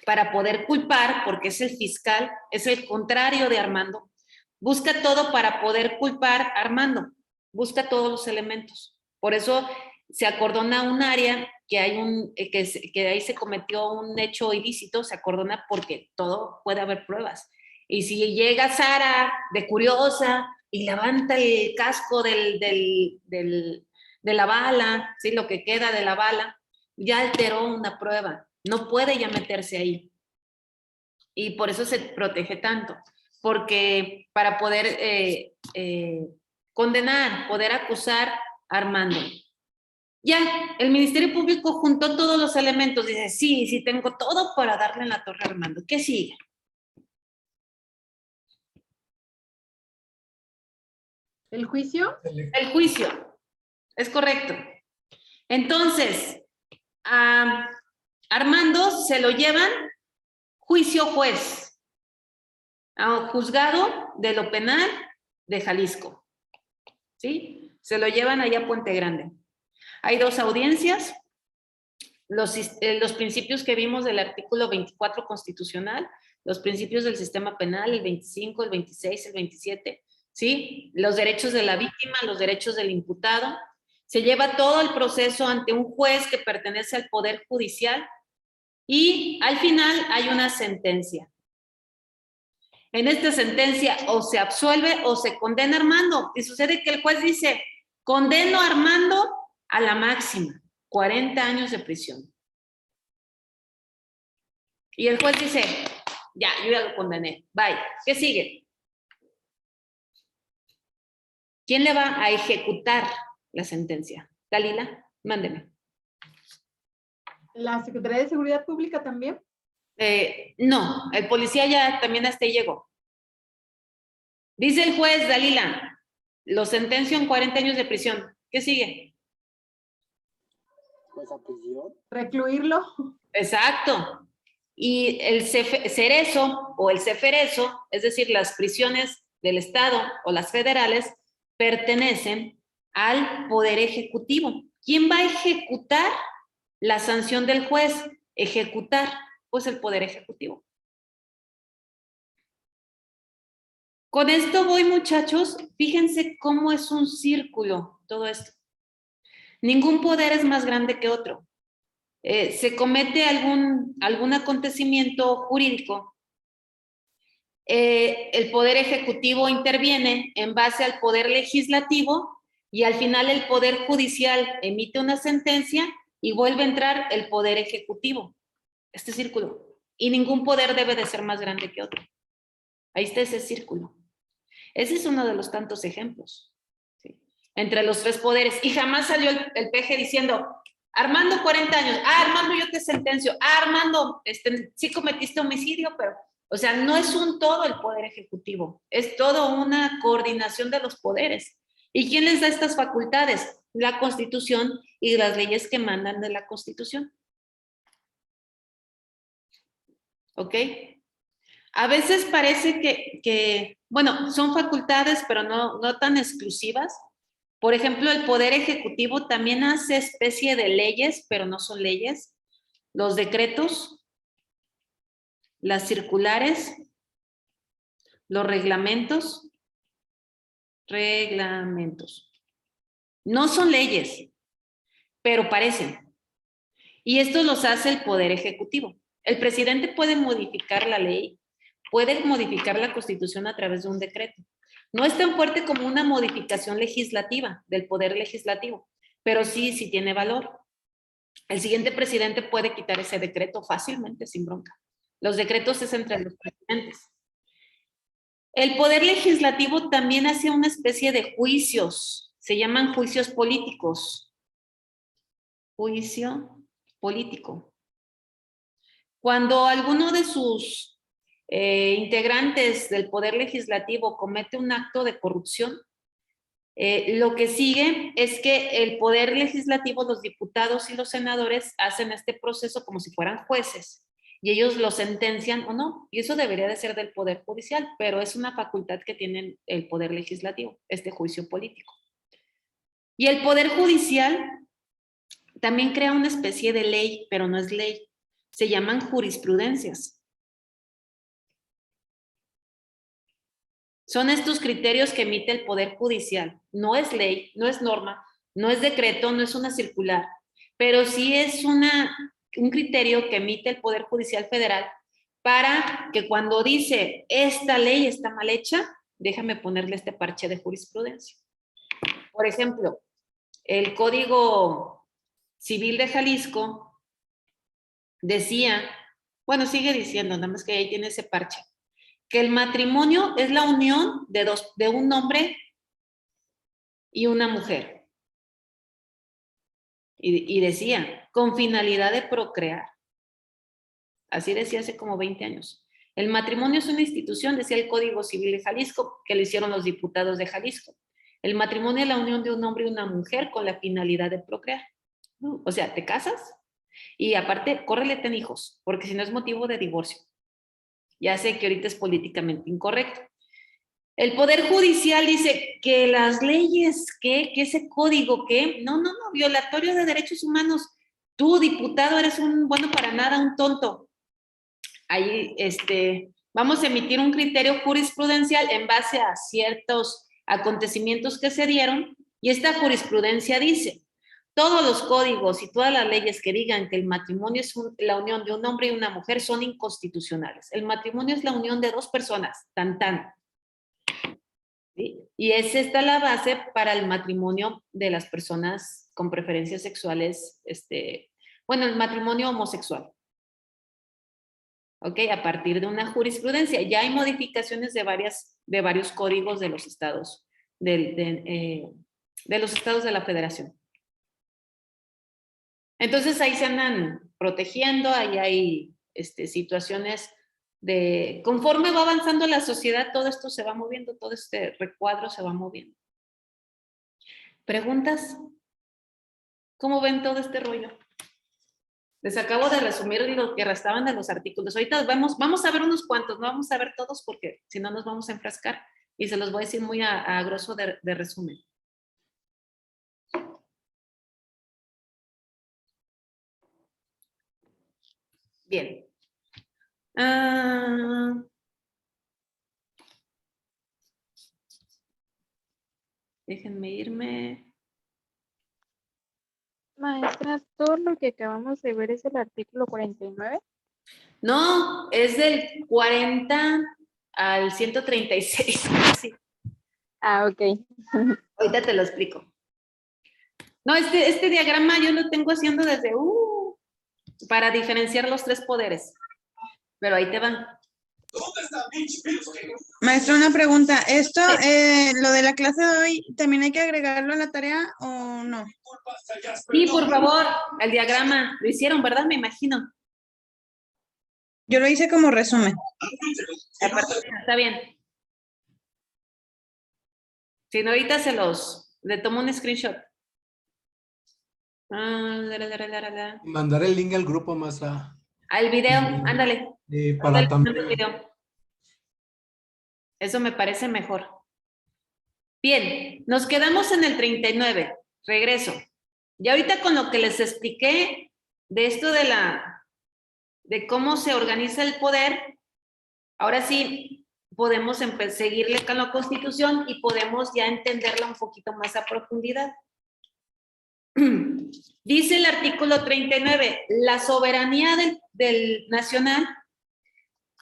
para poder culpar, porque es el fiscal, es el contrario de Armando. Busca todo para poder culpar a Armando, busca todos los elementos. Por eso se acordona un área que ahí se cometió un hecho ilícito, se acordona porque todo puede haber pruebas. Y si llega Sara de curiosa y levanta el casco de la bala, ¿sí? Lo que queda de la bala, ya alteró una prueba, no puede ya meterse ahí. Y por eso se protege tanto, porque para poder condenar, poder acusar a Armando. Ya, el Ministerio Público juntó todos los elementos, dice, sí, tengo todo para darle en la torre a Armando. ¿Qué sigue? ¿El juicio? El juicio, es correcto. Entonces, a Armando se lo llevan juicio juez, a un juzgado de lo penal de Jalisco, ¿sí? Se lo llevan allá a Puente Grande. Hay 2 audiencias, los principios que vimos del artículo 24 constitucional, los principios del sistema penal, el 25, el 26, el 27, ¿sí? Los derechos de la víctima, los derechos del imputado. Se lleva todo el proceso ante un juez que pertenece al Poder Judicial y al final hay una sentencia. En esta sentencia o se absuelve o se condena a Armando. Y sucede que el juez dice, condeno a Armando a la máxima, 40 años de prisión. Y el juez dice, ya, yo ya lo condené, bye. ¿Qué sigue? ¿Quién le va a ejecutar la sentencia? Dalila, mándeme. ¿La Secretaría de Seguridad Pública también? No, el policía ya también hasta ahí llegó. Dice el juez, Dalila, lo sentencio en 40 años de prisión. ¿Qué sigue? Pues a prisión. ¿Recluirlo? Exacto. Y el cerezo o el ceferezo, es decir, las prisiones del Estado o las federales, pertenecen al Poder Ejecutivo. ¿Quién va a ejecutar la sanción del juez? Ejecutar, pues el Poder Ejecutivo. Con esto voy, muchachos, fíjense cómo es un círculo todo esto. Ningún poder es más grande que otro. Se comete algún acontecimiento jurídico, el Poder Ejecutivo interviene en base al Poder Legislativo y al final el Poder Judicial emite una sentencia y vuelve a entrar el Poder Ejecutivo. Este círculo. Y ningún poder debe de ser más grande que otro. Ahí está ese círculo. Ese es uno de los tantos ejemplos, ¿sí? Entre los tres poderes. Y jamás salió el PG diciendo, Armando, 40 años. Ah, Armando, yo te sentencio. Ah, Armando, sí cometiste homicidio, pero, o sea, no es un todo el Poder Ejecutivo. Es todo una coordinación de los poderes. ¿Y quién les da estas facultades? La Constitución y las leyes que mandan de la Constitución. ¿Ok? A veces parece que bueno, son facultades, pero no tan exclusivas. Por ejemplo, el Poder Ejecutivo también hace especie de leyes, pero no son leyes. Los decretos, las circulares, los reglamentos. No son leyes, pero parecen. Y estos los hace el Poder Ejecutivo. El presidente puede modificar la ley, puede modificar la Constitución a través de un decreto. No es tan fuerte como una modificación legislativa del Poder Legislativo, pero sí tiene valor. El siguiente presidente puede quitar ese decreto fácilmente, sin bronca. Los decretos es entre los presidentes. El Poder Legislativo también hace una especie de juicios, se llaman juicios políticos. Juicio político. Cuando alguno de sus integrantes del Poder Legislativo comete un acto de corrupción, lo que sigue es que el Poder Legislativo, los diputados y los senadores hacen este proceso como si fueran jueces y ellos lo sentencian o no. Y eso debería de ser del Poder Judicial, pero es una facultad que tiene el Poder Legislativo, este juicio político. Y el Poder Judicial también crea una especie de ley, pero no es ley. Se llaman jurisprudencias. Son estos criterios que emite el Poder Judicial. No es ley, no es norma, no es decreto, no es una circular, pero sí es un criterio que emite el Poder Judicial Federal para que cuando dice esta ley está mal hecha, déjame ponerle este parche de jurisprudencia. Por ejemplo, el Código Civil de Jalisco decía, bueno, sigue diciendo, nada más que ahí tiene ese parche, que el matrimonio es la unión de un hombre y una mujer. Y decía, con finalidad de procrear. Así decía hace como 20 años. El matrimonio es una institución, decía el Código Civil de Jalisco, que lo hicieron los diputados de Jalisco. El matrimonio es la unión de un hombre y una mujer con la finalidad de procrear. O sea, te casas y aparte, córrele, ten hijos, porque si no es motivo de divorcio. Ya sé que ahorita es políticamente incorrecto. El Poder Judicial dice que las leyes, que ese código, que no, violatorio de derechos humanos. Tú, diputado, eres un bueno para nada, un tonto. Ahí, vamos a emitir un criterio jurisprudencial en base a ciertos acontecimientos que se dieron, y esta jurisprudencia dice, todos los códigos y todas las leyes que digan que el matrimonio es la unión de un hombre y una mujer son inconstitucionales. El matrimonio es la unión de dos personas, tan tan. ¿Sí? Y es esta la base para el matrimonio de las personas con preferencias sexuales, bueno, el matrimonio homosexual. ¿Ok? A partir de una jurisprudencia. Ya hay modificaciones de varios códigos de los estados, de los estados de la federación. Entonces ahí se andan protegiendo, ahí hay situaciones de, conforme va avanzando la sociedad, todo esto se va moviendo, todo este recuadro se va moviendo. ¿Preguntas? ¿Cómo ven todo este rollo? Les acabo de resumir lo que restaban de los artículos. Ahorita vamos a ver unos cuantos, no vamos a ver todos porque si no nos vamos a enfrascar y se los voy a decir muy a grosso de resumen. Bien. Déjenme irme. Maestra, todo lo que acabamos de ver es el artículo 49. No, es del 40 al 136. Sí. Ah, ok. Ahorita te lo explico. No, este diagrama yo lo tengo haciendo desde para diferenciar los tres poderes. Pero ahí te van. Maestra, una pregunta. ¿Esto, lo de la clase de hoy, también hay que agregarlo a la tarea o no? Sí, por favor, el diagrama. Lo hicieron, ¿verdad? Me imagino. Yo lo hice como resumen. Está bien. Si no, ahorita le tomo un screenshot. Mandaré el link al grupo, maestra. Al video, ándale. Para Ándale, también. el video. Eso me parece mejor. Bien, nos quedamos en el 39. Regreso. Y ahorita con lo que les expliqué de esto de cómo se organiza el poder, ahora sí podemos seguirle con la Constitución y podemos ya entenderla un poquito más a profundidad. Dice el artículo 39, la soberanía del nacional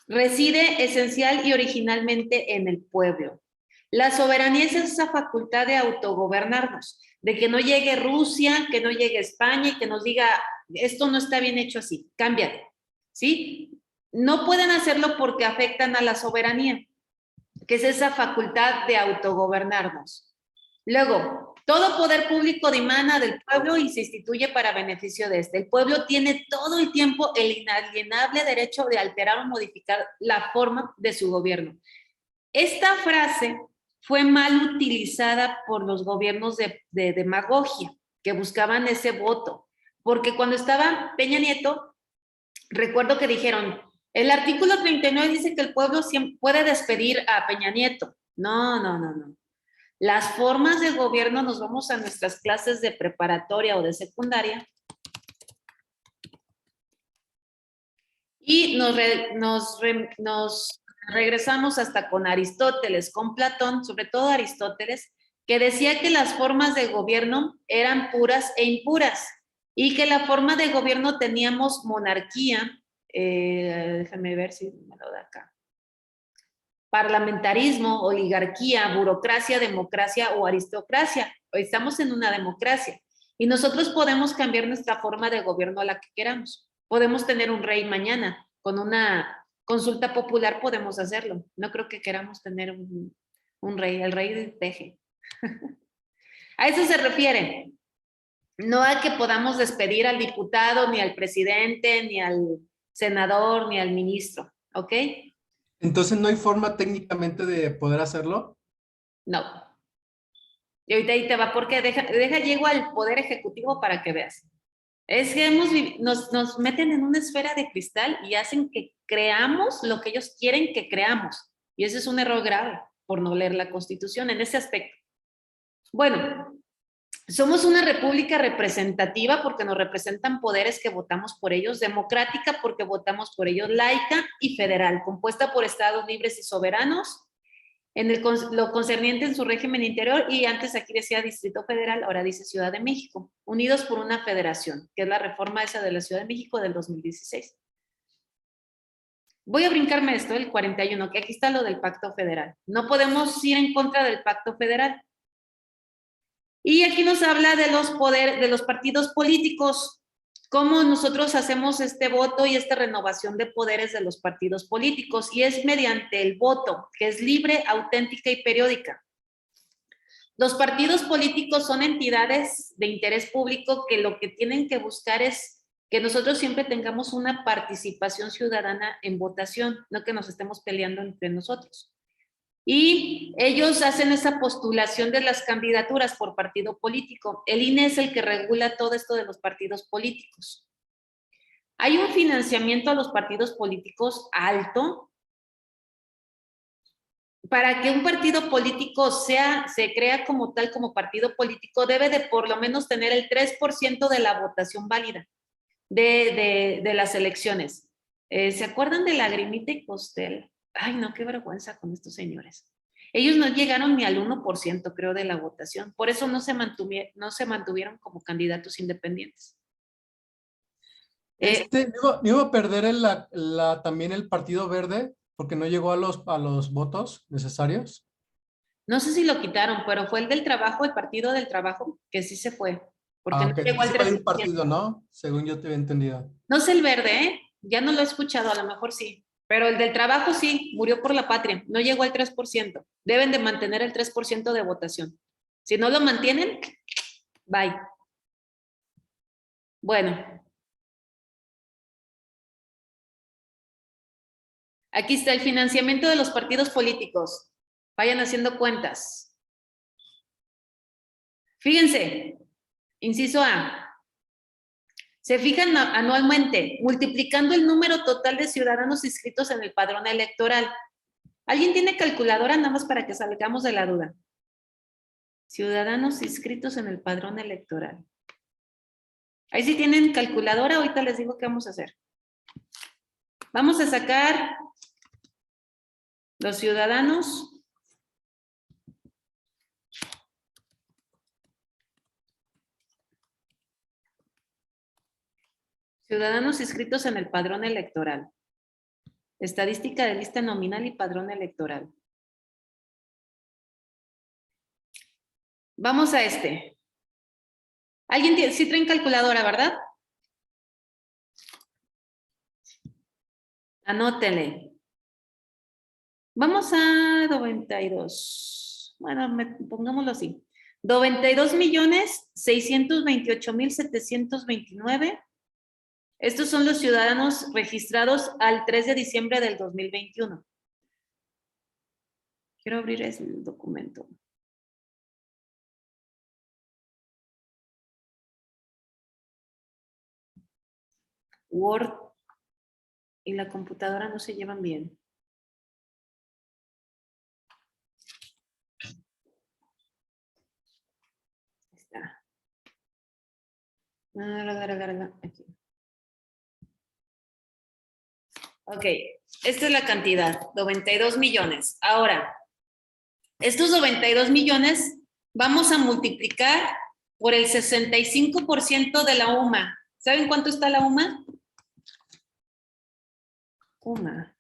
reside esencial y originalmente en el pueblo. La soberanía es esa facultad de autogobernarnos, de que no llegue Rusia, que no llegue España y que nos diga, esto no está bien hecho así, cámbiate, ¿sí? No pueden hacerlo porque afectan a la soberanía, que es esa facultad de autogobernarnos. Luego, todo poder público dimana del pueblo y se instituye para beneficio de este. El pueblo tiene todo el tiempo el inalienable derecho de alterar o modificar la forma de su gobierno. Esta frase fue mal utilizada por los gobiernos de demagogia, que buscaban ese voto. Porque cuando estaba Peña Nieto, recuerdo que dijeron, el artículo 39 dice que el pueblo puede despedir a Peña Nieto. No. Las formas de gobierno, nos vamos a nuestras clases de preparatoria o de secundaria y nos regresamos hasta con Aristóteles, con Platón, sobre todo Aristóteles, que decía que las formas de gobierno eran puras e impuras y que la forma de gobierno teníamos monarquía, déjame ver si me lo da acá. Parlamentarismo, oligarquía, burocracia, democracia o aristocracia. Estamos en una democracia y nosotros podemos cambiar nuestra forma de gobierno a la que queramos. Podemos tener un rey mañana, con una consulta popular podemos hacerlo. No creo que queramos tener un rey, el rey del peje. A eso se refiere. No a que podamos despedir al diputado, ni al presidente, ni al senador, ni al ministro, ¿ok? Entonces, ¿no hay forma técnicamente de poder hacerlo? No. Y ahorita ahí te va, porque llego al poder ejecutivo para que veas. Es que nos meten en una esfera de cristal y hacen que creamos lo que ellos quieren que creamos. Y ese es un error grave por no leer la Constitución en ese aspecto. Bueno, somos una república representativa porque nos representan poderes que votamos por ellos, democrática porque votamos por ellos, laica y federal, compuesta por estados libres y soberanos, lo concerniente en su régimen interior, y antes aquí decía Distrito Federal, ahora dice Ciudad de México, unidos por una federación, que es la reforma esa de la Ciudad de México del 2016. Voy a brincarme esto, el 41, que aquí está lo del pacto federal. No podemos ir en contra del pacto federal. Y aquí nos habla de los poderes, de los partidos políticos, cómo nosotros hacemos este voto y esta renovación de poderes de los partidos políticos, y es mediante el voto, que es libre, auténtica y periódica. Los partidos políticos son entidades de interés público que lo que tienen que buscar es que nosotros siempre tengamos una participación ciudadana en votación, no que nos estemos peleando entre nosotros. Y ellos hacen esa postulación de las candidaturas por partido político. El INE es el que regula todo esto de los partidos políticos. Hay un financiamiento a los partidos políticos alto. Para que un partido político se crea como tal, como partido político, debe de por lo menos tener el 3% de la votación válida de las elecciones. ¿Se acuerdan de Lagrimita y Costel? Ay, no, qué vergüenza con estos señores. Ellos no llegaron ni al 1%, creo, de la votación. Por eso no se mantuvieron como candidatos independientes. ¿No iba a perder también el Partido Verde porque no llegó a los votos necesarios? No sé si lo quitaron, pero fue el del trabajo, el Partido del Trabajo, que sí se fue. Porque no Ok, llegó al sí hay 3%. un partido, ¿no? Según yo te había entendido. No sé el Verde, ¿eh? Ya no lo he escuchado, a lo mejor sí. Pero el del trabajo sí, murió por la patria, no llegó al 3%. Deben de mantener el 3% de votación. Si no lo mantienen, bye. Bueno. Aquí está el financiamiento de los partidos políticos. Vayan haciendo cuentas. Fíjense, inciso A. Se fijan anualmente, multiplicando el número total de ciudadanos inscritos en el padrón electoral. ¿Alguien tiene calculadora? Nada más para que salgamos de la duda. Ciudadanos inscritos en el padrón electoral. Ahí sí tienen calculadora, ahorita les digo qué vamos a hacer. Vamos a sacar los ciudadanos inscritos en el padrón electoral. Estadística de lista nominal y padrón electoral. Vamos a este. ¿Alguien sí traen calculadora, verdad? Anótele. Vamos a 92. Bueno, pongámoslo así. 92.628.729. Estos son los ciudadanos registrados al 3 de diciembre del 2021. Quiero abrir el documento. Word y la computadora no se llevan bien. Ahí está. Aquí. Ok, esta es la cantidad, 92 millones. Ahora, estos 92 millones vamos a multiplicar por el 65% de la UMA. ¿Saben cuánto está la UMA? UMA.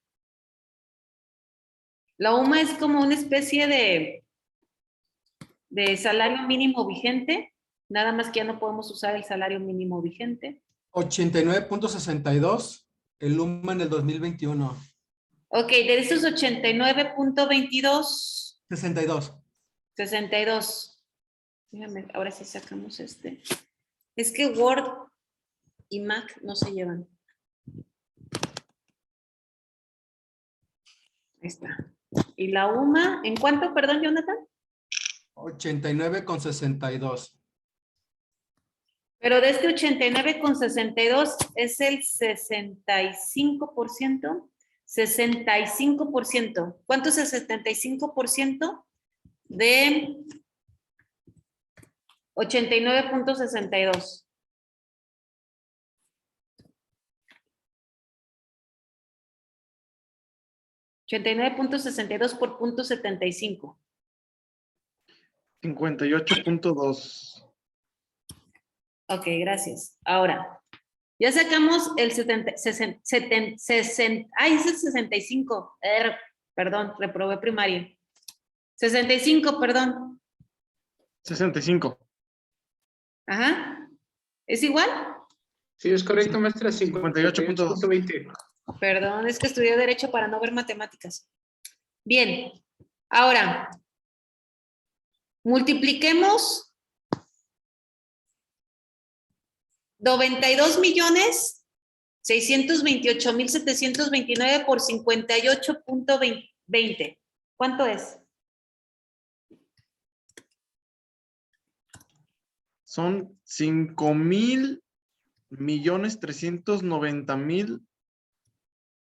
La UMA es como una especie de salario mínimo vigente, nada más que ya no podemos usar el salario mínimo vigente. 89.62, el UMA en el 2021. Ok, de esos 89.22. 62. Déjame, ahora sí sacamos este. Es que Word y Mac no se llevan. Ahí está. ¿Y la UMA? ¿En cuánto, perdón, Jonathan? 89.62. Pero de este 89.62 es el 65%. 65%. ¿Cuánto es el 75% de 89.62? 89.62 por punto 75. 58.2. Ok, gracias. Ahora, ya sacamos el 65. Perdón, reprobé primaria. 65, perdón. 65. Ajá. ¿Es igual? Sí, es correcto, maestra. 58.2. 58.20. Perdón, es que estudié Derecho para no ver matemáticas. Bien. Ahora, multipliquemos 92.628.729 por 58.20. ¿Cuánto es? Son 5,000,390,000.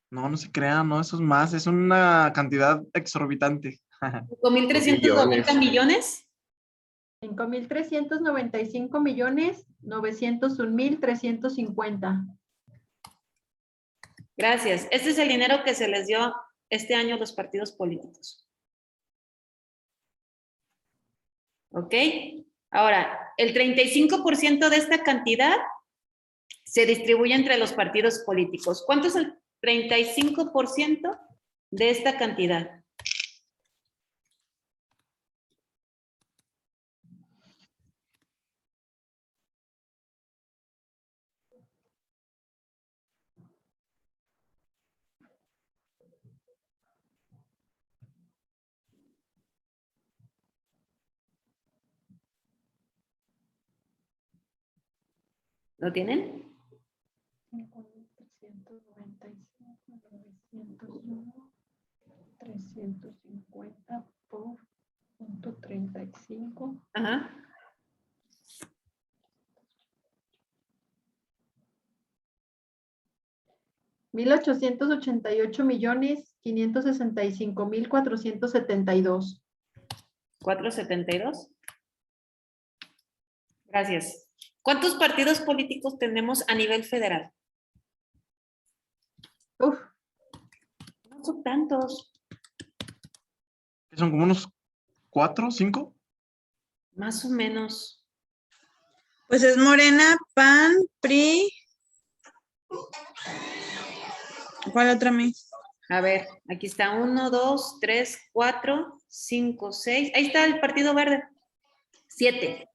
No, no se crean, no, eso es más, es una cantidad exorbitante. 5.390 millones. 5.395.901.350. Gracias. Este es el dinero que se les dio este año a los partidos políticos. ¿Ok? Ahora, el 35% de esta cantidad se distribuye entre los partidos políticos. ¿Cuánto es el 35% de esta cantidad? ¿Lo tienen? 5.395.901.350 por punto 35. Ajá. $1,888,565,472. 472. Gracias. ¿Cuántos partidos políticos tenemos a nivel federal? Uf, No son tantos. Son como unos 4, 5. Más o menos. Pues es Morena, PAN, PRI. ¿Cuál otra más? A ver, aquí está 1, 2, 3, 4, 5, 6. Ahí está el Partido Verde. 7.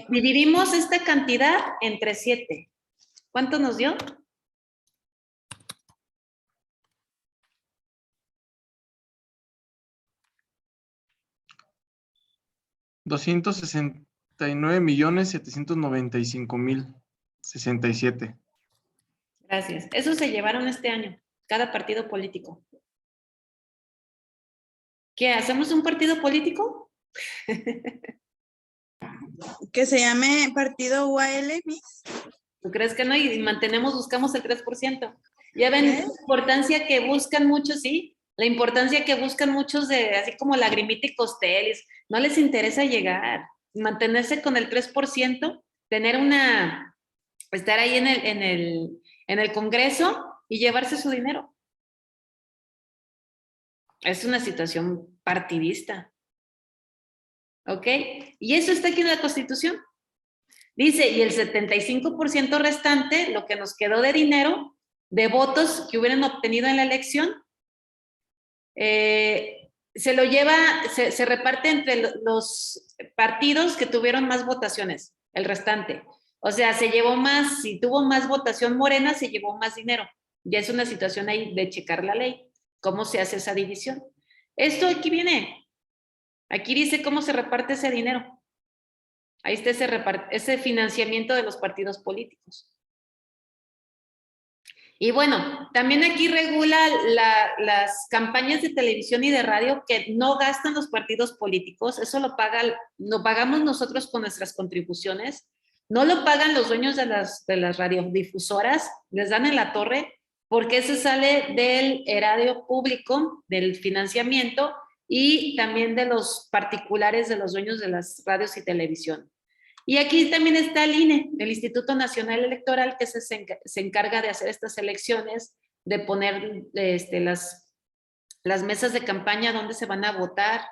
Dividimos esta cantidad entre 7. ¿Cuánto nos dio? $269,795,067. Gracias. Eso se llevaron este año, cada partido político. ¿Qué? ¿Hacemos un partido político? Que se llame Partido UAL, Miss. ¿Tú crees que no? Y buscamos el 3%. Ya ven la importancia que buscan muchos, ¿sí? La importancia que buscan muchos de, así como Lagrimita y Costelis. No les interesa llegar, mantenerse con el 3%, estar ahí en el Congreso y llevarse su dinero. Es una situación partidista. ¿Ok? Y eso está aquí en la Constitución. Dice, y el 75% restante, lo que nos quedó de dinero, de votos que hubieran obtenido en la elección, se reparte entre los partidos que tuvieron más votaciones, el restante. O sea, se llevó más, si tuvo más votación Morena, se llevó más dinero. Ya es una situación ahí de checar la ley, cómo se hace esa división. Esto aquí viene, aquí dice cómo se reparte ese dinero. Ahí está ese financiamiento de los partidos políticos. Y bueno, también aquí regula las campañas de televisión y de radio que no gastan los partidos políticos. Eso lo pagamos nosotros con nuestras contribuciones. No lo pagan los dueños de las radiodifusoras, les dan en la torre, porque eso sale del erario público, del financiamiento, y también de los particulares de los dueños de las radios y televisión. Y aquí también está el INE, el Instituto Nacional Electoral, que se encarga de hacer estas elecciones, de poner Las mesas de campaña, ¿dónde se van a votar?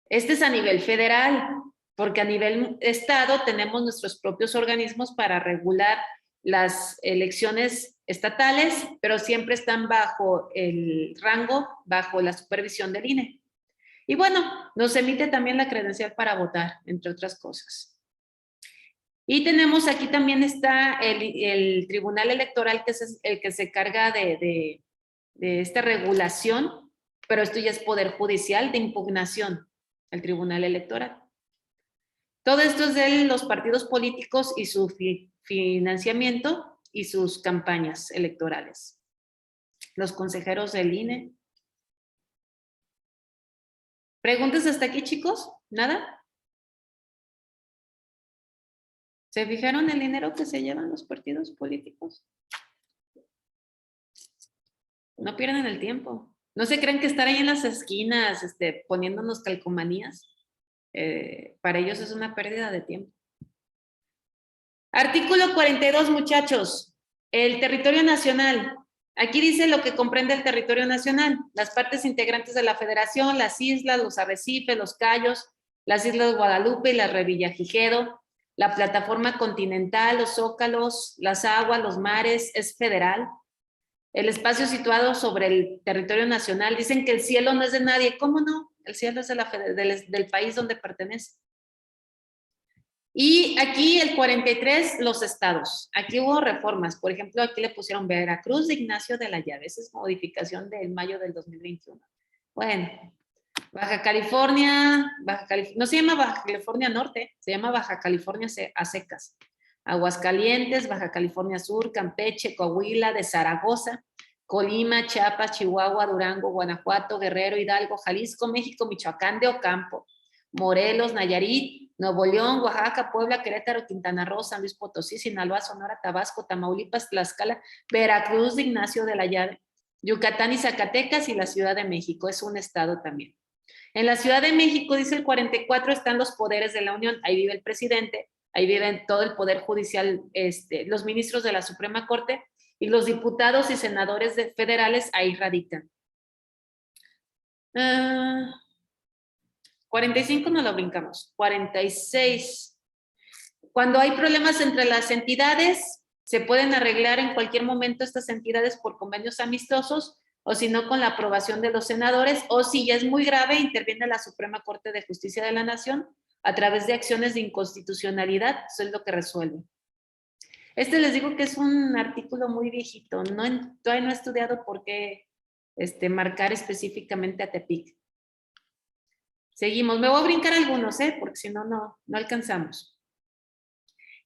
Este es a nivel federal, porque a nivel estado tenemos nuestros propios organismos para regular las elecciones estatales, pero siempre están bajo el rango, bajo la supervisión del INE. Y bueno, nos emite también la credencial para votar, entre otras cosas. Y tenemos aquí también está el Tribunal Electoral, que es el que se carga de esta regulación, pero esto ya es Poder Judicial de impugnación, el Tribunal Electoral. Todo esto es de los partidos políticos y su financiamiento y sus campañas electorales. Los consejeros del INE. ¿Preguntas hasta aquí, chicos? ¿Nada? ¿Se fijaron el dinero que se llevan los partidos políticos? No pierdan el tiempo. No se crean que estar ahí en las esquinas poniéndonos calcomanías. Para ellos es una pérdida de tiempo. Artículo 42, muchachos. El territorio nacional. Aquí dice lo que comprende el territorio nacional. Las partes integrantes de la federación, las islas, los arrecifes, los cayos, las islas Guadalupe y la Revillagigedo, la plataforma continental, los zócalos, las aguas, los mares, es federal. El espacio situado sobre el territorio nacional. Dicen que el cielo no es de nadie. ¿Cómo no? El cielo es del país donde pertenece. Y aquí el 43, los estados. Aquí hubo reformas. Por ejemplo, aquí le pusieron Veracruz de Ignacio de la Llave. Esa es modificación del mayo del 2021. Bueno, Baja California, no se llama Baja California Norte, se llama Baja California a secas. Aguascalientes, Baja California Sur, Campeche, Coahuila, de Zaragoza, Colima, Chiapas, Chihuahua, Durango, Guanajuato, Guerrero, Hidalgo, Jalisco, México, Michoacán de Ocampo, Morelos, Nayarit, Nuevo León, Oaxaca, Puebla, Querétaro, Quintana Roo, San Luis Potosí, Sinaloa, Sonora, Tabasco, Tamaulipas, Tlaxcala, Veracruz de Ignacio de la Llave, Yucatán y Zacatecas y la Ciudad de México. Es un estado también. En la Ciudad de México, dice el 44, están los poderes de la Unión. Ahí vive el presidente, ahí vive todo el poder judicial, los ministros de la Suprema Corte y los diputados y senadores federales ahí radican. 45 no lo brincamos. 46. Cuando hay problemas entre las entidades, se pueden arreglar en cualquier momento estas entidades por convenios amistosos, o si no con la aprobación de los senadores, o si ya es muy grave, interviene la Suprema Corte de Justicia de la Nación a través de acciones de inconstitucionalidad. Eso es lo que resuelve. Les digo que es un artículo muy viejito. Todavía no he estudiado por qué marcar específicamente a Tepic. Seguimos. Me voy a brincar algunos, porque si no, no alcanzamos.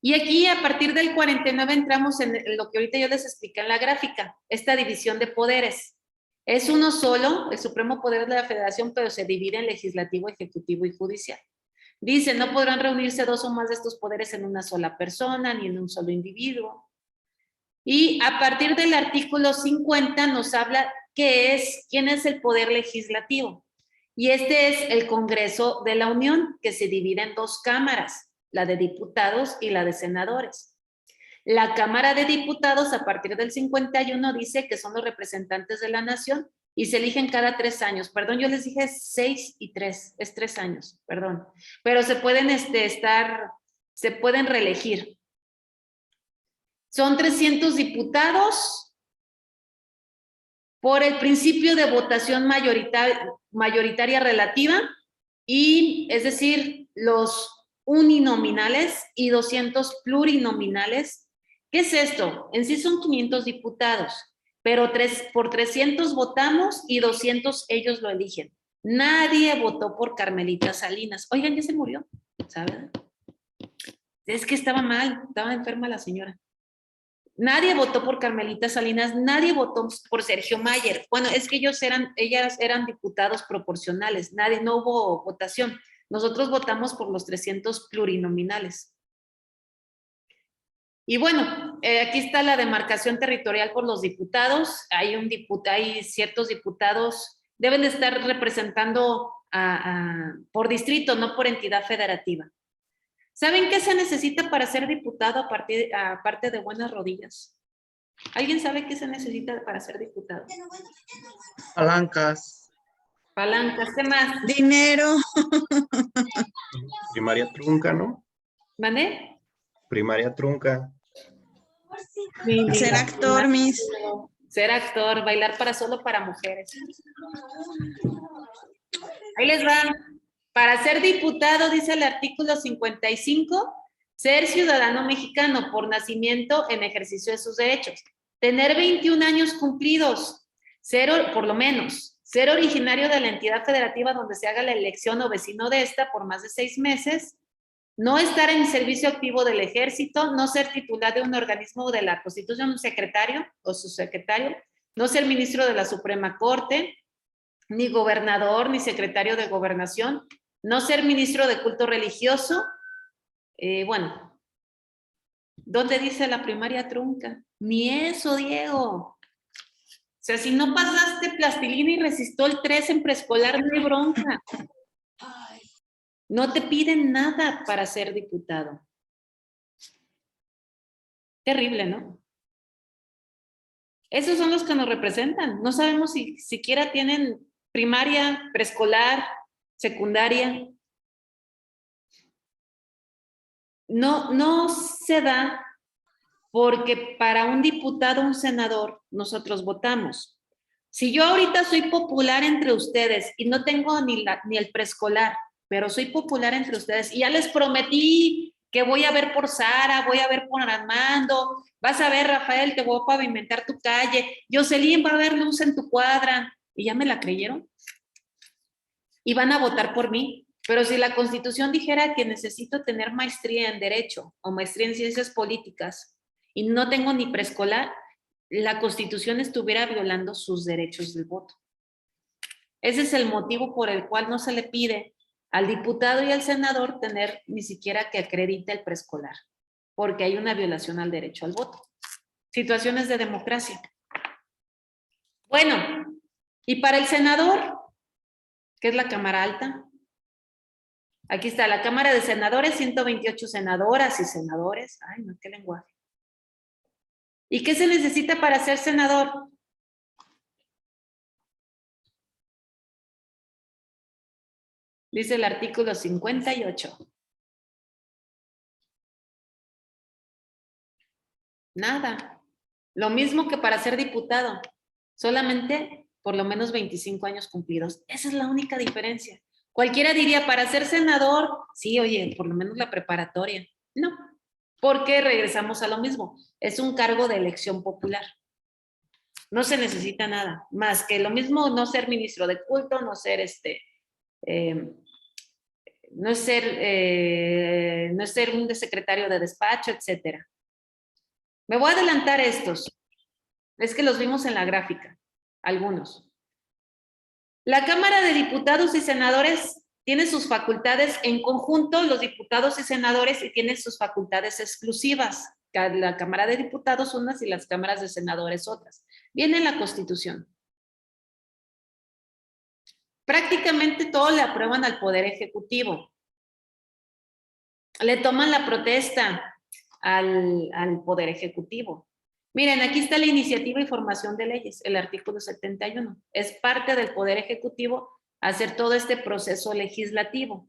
Y aquí, a partir del 49, entramos en lo que ahorita yo les expliqué en la gráfica, esta división de poderes. Es uno solo, el supremo poder de la federación, pero se divide en legislativo, ejecutivo y judicial. Dice, no podrán reunirse dos o más de estos poderes en una sola persona, ni en un solo individuo. Y a partir del artículo 50 nos habla quién es el poder legislativo. Y este es el Congreso de la Unión, que se divide en dos cámaras, la de diputados y la de senadores. La Cámara de Diputados, a partir del 51, dice que son los representantes de la nación y se eligen cada 3 años. Perdón, yo les dije 6 y 3, es 3 años, perdón. Pero se pueden se pueden reelegir. Son 300 diputados por el principio de votación mayoritaria relativa, y es decir, los uninominales y 200 plurinominales. ¿Qué es esto? En sí son 500 diputados, pero por 300 votamos y 200 ellos lo eligen. Nadie votó por Carmelita Salinas. Oigan, ya se murió, ¿saben? Es que estaba mal, estaba enferma la señora. Nadie votó por Carmelita Salinas, nadie votó por Sergio Mayer. Bueno, es que ellas eran diputados proporcionales, no hubo votación. Nosotros votamos por los 300 plurinominales. Y bueno, aquí está la demarcación territorial por los diputados. Hay ciertos diputados, deben de estar representando por distrito, no por entidad federativa. ¿Saben qué se necesita para ser diputado aparte de buenas rodillas? ¿Alguien sabe qué se necesita para ser diputado? Palancas. Palancas, ¿qué más? Dinero. Primaria trunca, ¿no? ¿Mandé? Primaria trunca. Ser actor, Miss. Ser actor, bailar para solo para mujeres. Ahí les va. Para ser diputado, dice el artículo 55, ser ciudadano mexicano por nacimiento en ejercicio de sus derechos. Tener 21 años cumplidos, por lo menos, ser originario de la entidad federativa donde se haga la elección o vecino de esta por más de 6 meses, no estar en servicio activo del ejército, no ser titular de un organismo de la Constitución, un secretario o subsecretario, no ser ministro de la Suprema Corte, ni gobernador, ni secretario de gobernación, no ser ministro de culto religioso. Bueno, ¿dónde dice la primaria trunca? Ni eso, Diego. O sea, si no pasaste plastilina y resistol 3 en preescolar, no hay bronca. No te piden nada para ser diputado. Terrible, ¿no? Esos son los que nos representan. No sabemos si siquiera tienen primaria, preescolar, secundaria. No se da porque para un diputado, un senador, nosotros votamos. Si yo ahorita soy popular entre ustedes y no tengo ni el preescolar, pero soy popular entre ustedes y ya les prometí que voy a ver por Sara, voy a ver por Armando, vas a ver, Rafael, te voy a pavimentar tu calle, Jocelyn, va a haber luz en tu cuadra, y ya me la creyeron. Y van a votar por mí. Pero si la Constitución dijera que necesito tener maestría en Derecho o maestría en Ciencias Políticas y no tengo ni preescolar, la Constitución estuviera violando sus derechos del voto. Ese es el motivo por el cual no se le pide al diputado y al senador tener ni siquiera que acredite el preescolar, porque hay una violación al derecho al voto. Situaciones de democracia. Bueno, y para el senador, que es la Cámara Alta, aquí está la Cámara de Senadores, 128 senadoras y senadores. Ay, no, qué lenguaje. ¿Y qué se necesita para ser senador? Dice el artículo 58. Nada. Lo mismo que para ser diputado. Solamente por lo menos 25 años cumplidos. Esa es la única diferencia. Cualquiera diría, para ser senador, sí, oye, por lo menos la preparatoria. No, porque regresamos a lo mismo. Es un cargo de elección popular. No se necesita nada, más que lo mismo no ser ministro de culto, no ser no ser un secretario de despacho, etcétera. Me voy a adelantar estos. Es que los vimos en la gráfica, algunos. La Cámara de Diputados y Senadores tiene sus facultades en conjunto, los diputados y senadores, y tienen sus facultades exclusivas. La Cámara de Diputados unas y las cámaras de senadores otras. Viene en la Constitución. Prácticamente todo le aprueban al Poder Ejecutivo. Le toman la protesta al Poder Ejecutivo. Miren, aquí está la iniciativa y formación de leyes, el artículo 71. Es parte del Poder Ejecutivo hacer todo este proceso legislativo.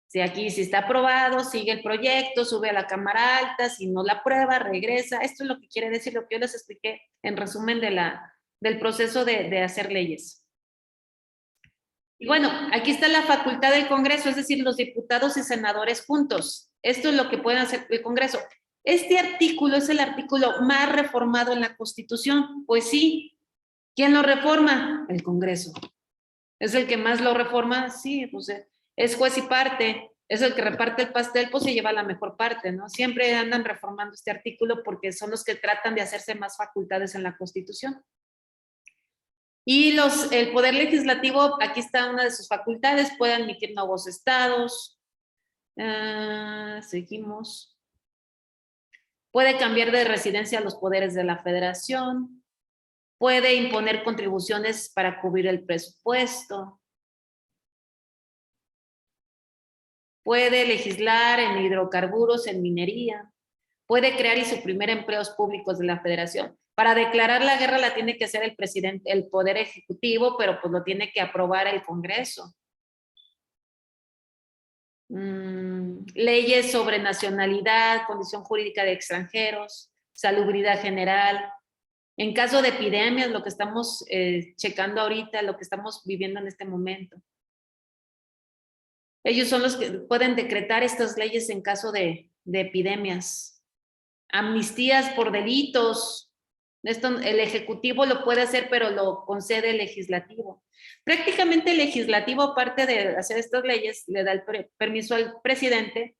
Si está aprobado, sigue el proyecto, sube a la Cámara Alta, si no la aprueba, regresa. Esto es lo que quiere decir, lo que yo les expliqué en resumen del proceso de hacer leyes. Y bueno, aquí está la facultad del Congreso, es decir, los diputados y senadores juntos. Esto es lo que pueden hacer el Congreso. Este artículo es el artículo más reformado en la Constitución. Pues sí. ¿Quién lo reforma? El Congreso. ¿Es el que más lo reforma? Sí, pues es juez y parte. Es el que reparte el pastel, pues se lleva la mejor parte, ¿no? Siempre andan reformando este artículo porque son los que tratan de hacerse más facultades en la Constitución. Y el Poder Legislativo, aquí está una de sus facultades, puede admitir nuevos estados. Seguimos. Puede cambiar de residencia a los poderes de la Federación. Puede imponer contribuciones para cubrir el presupuesto. Puede legislar en hidrocarburos, en minería. Puede crear y suprimir empleos públicos de la Federación. Para declarar la guerra la tiene que hacer el presidente, el Poder Ejecutivo, pero pues lo tiene que aprobar el Congreso. Leyes sobre nacionalidad, condición jurídica de extranjeros, salubridad general. En caso de epidemias, lo que estamos checando ahorita, lo que estamos viviendo en este momento. Ellos son los que pueden decretar estas leyes en caso de epidemias. Amnistías por delitos. Esto el Ejecutivo lo puede hacer, pero lo concede el Legislativo. Prácticamente el Legislativo, aparte de hacer estas leyes, le da el permiso al presidente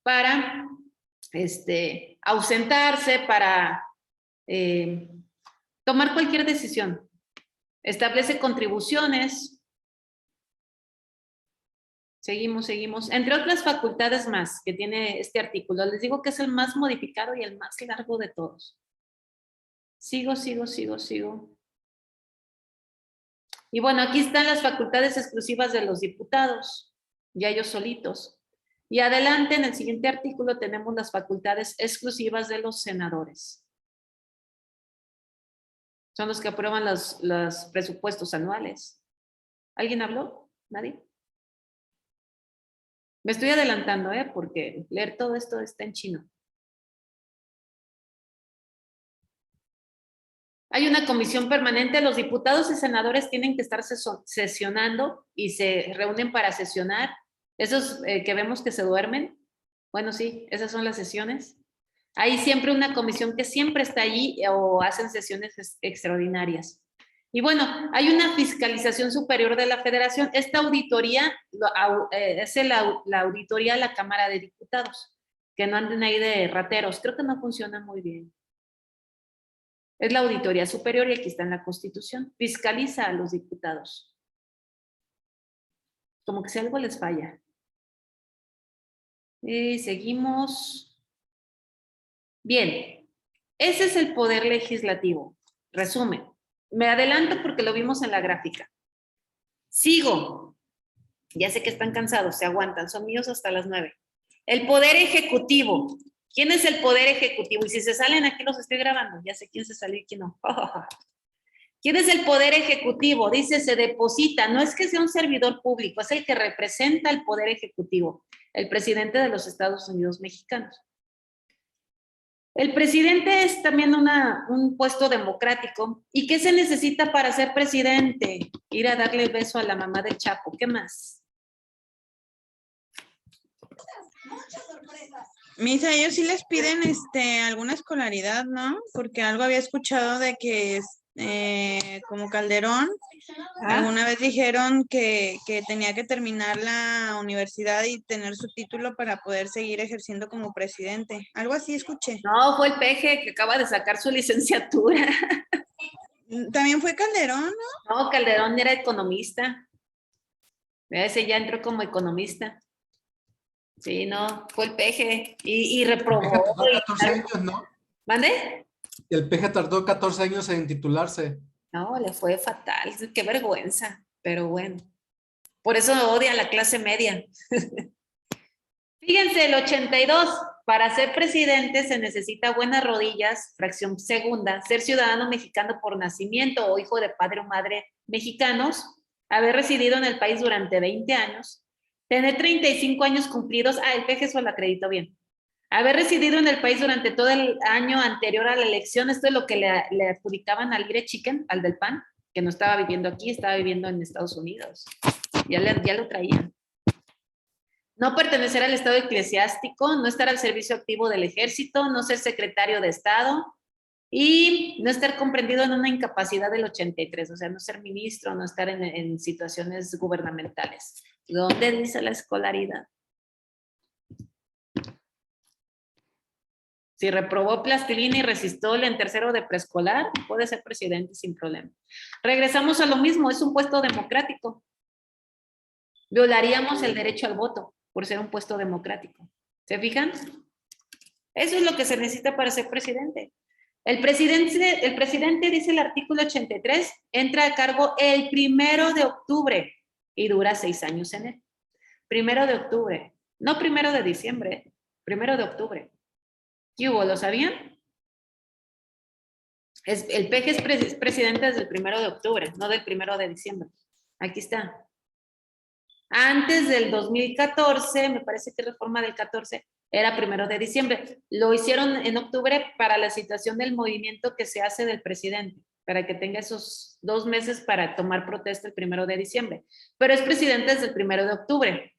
para ausentarse, para tomar cualquier decisión. Establece contribuciones. Seguimos. Entre otras facultades más que tiene este artículo. Les digo que es el más modificado y el más largo de todos. Sigo. Y bueno, aquí están las facultades exclusivas de los diputados, ya ellos solitos. Y adelante, en el siguiente artículo, tenemos las facultades exclusivas de los senadores. Son los que aprueban los presupuestos anuales. ¿Alguien habló? ¿Nadie? Me estoy adelantando, porque leer todo esto está en chino. Hay una comisión permanente, los diputados y senadores tienen que estar sesionando y se reúnen para sesionar. Esos que vemos que se duermen, bueno, sí, esas son las sesiones. Hay siempre una comisión que siempre está allí o hacen sesiones extraordinarias. Y bueno, hay una fiscalización superior de la Federación. Esta auditoría es la auditoría de la Cámara de Diputados, que no anden ahí de rateros. Creo que no funciona muy bien. Es la auditoría superior y aquí está en la Constitución. Fiscaliza a los diputados. Como que si algo les falla. Y seguimos. Bien, ese es el poder legislativo. Resumen. Me adelanto porque lo vimos en la gráfica. Sigo. Ya sé que están cansados, se aguantan. Son míos hasta las 9. El poder ejecutivo. ¿Quién es el poder ejecutivo? Y si se salen aquí los estoy grabando. Ya sé quién se salió y quién no. ¿Quién es el poder ejecutivo? Dice, se deposita. No es que sea un servidor público, es el que representa el poder ejecutivo. El presidente de los Estados Unidos mexicanos. El presidente es también un puesto democrático. ¿Y qué se necesita para ser presidente? Ir a darle el beso a la mamá del Chapo. ¿Qué más? Muchas sorpresas. Misa, ellos sí les piden alguna escolaridad, ¿no? Porque algo había escuchado de que como Calderón, alguna vez dijeron que tenía que terminar la universidad y tener su título para poder seguir ejerciendo como presidente. Algo así escuché. No, fue el Peje que acaba de sacar su licenciatura. También fue Calderón, ¿no? No, Calderón era economista. Ese ya entró como economista. Sí, no, fue el Peje y reprobó. Tardó 14 años, ¿no? ¿Mande? El Peje tardó 14 años en titularse. No, le fue fatal. Qué vergüenza, pero bueno. Por eso odia a la clase media. Fíjense, el 82. Para ser presidente se necesita buenas rodillas, fracción segunda, ser ciudadano mexicano por nacimiento o hijo de padre o madre mexicanos, haber residido en el país durante 20 años, tener 35 años cumplidos, el PG eso lo acredito bien, haber residido en el país durante todo el año anterior a la elección, esto es lo que le adjudicaban al Ire Chicken, al del PAN, que no estaba viviendo aquí, estaba viviendo en Estados Unidos, ya lo traían. No pertenecer al Estado eclesiástico, no estar al servicio activo del ejército, no ser secretario de Estado y no estar comprendido en una incapacidad del 83, o sea, no ser ministro, no estar en situaciones gubernamentales. ¿Dónde dice la escolaridad? Si reprobó plastilina y resistol en tercero de preescolar, puede ser presidente sin problema. Regresamos a lo mismo, es un puesto democrático. Violaríamos el derecho al voto por ser un puesto democrático. ¿Se fijan? Eso es lo que se necesita para ser presidente. El presidente, dice el artículo 83, entra a cargo el 1 de octubre y dura 6 años en él. 1 de octubre, no 1 de diciembre, 1 de octubre. ¿Qué hubo? ¿Lo sabían? El PG es presidente desde el 1 de octubre, no del 1 de diciembre. Aquí está. Antes del 2014, me parece que reforma del 14, era 1 de diciembre. Lo hicieron en octubre para la situación del movimiento que se hace del presidente, para que tenga esos 2 meses para tomar protesta el 1 de diciembre. Pero es presidente desde el 1 de octubre.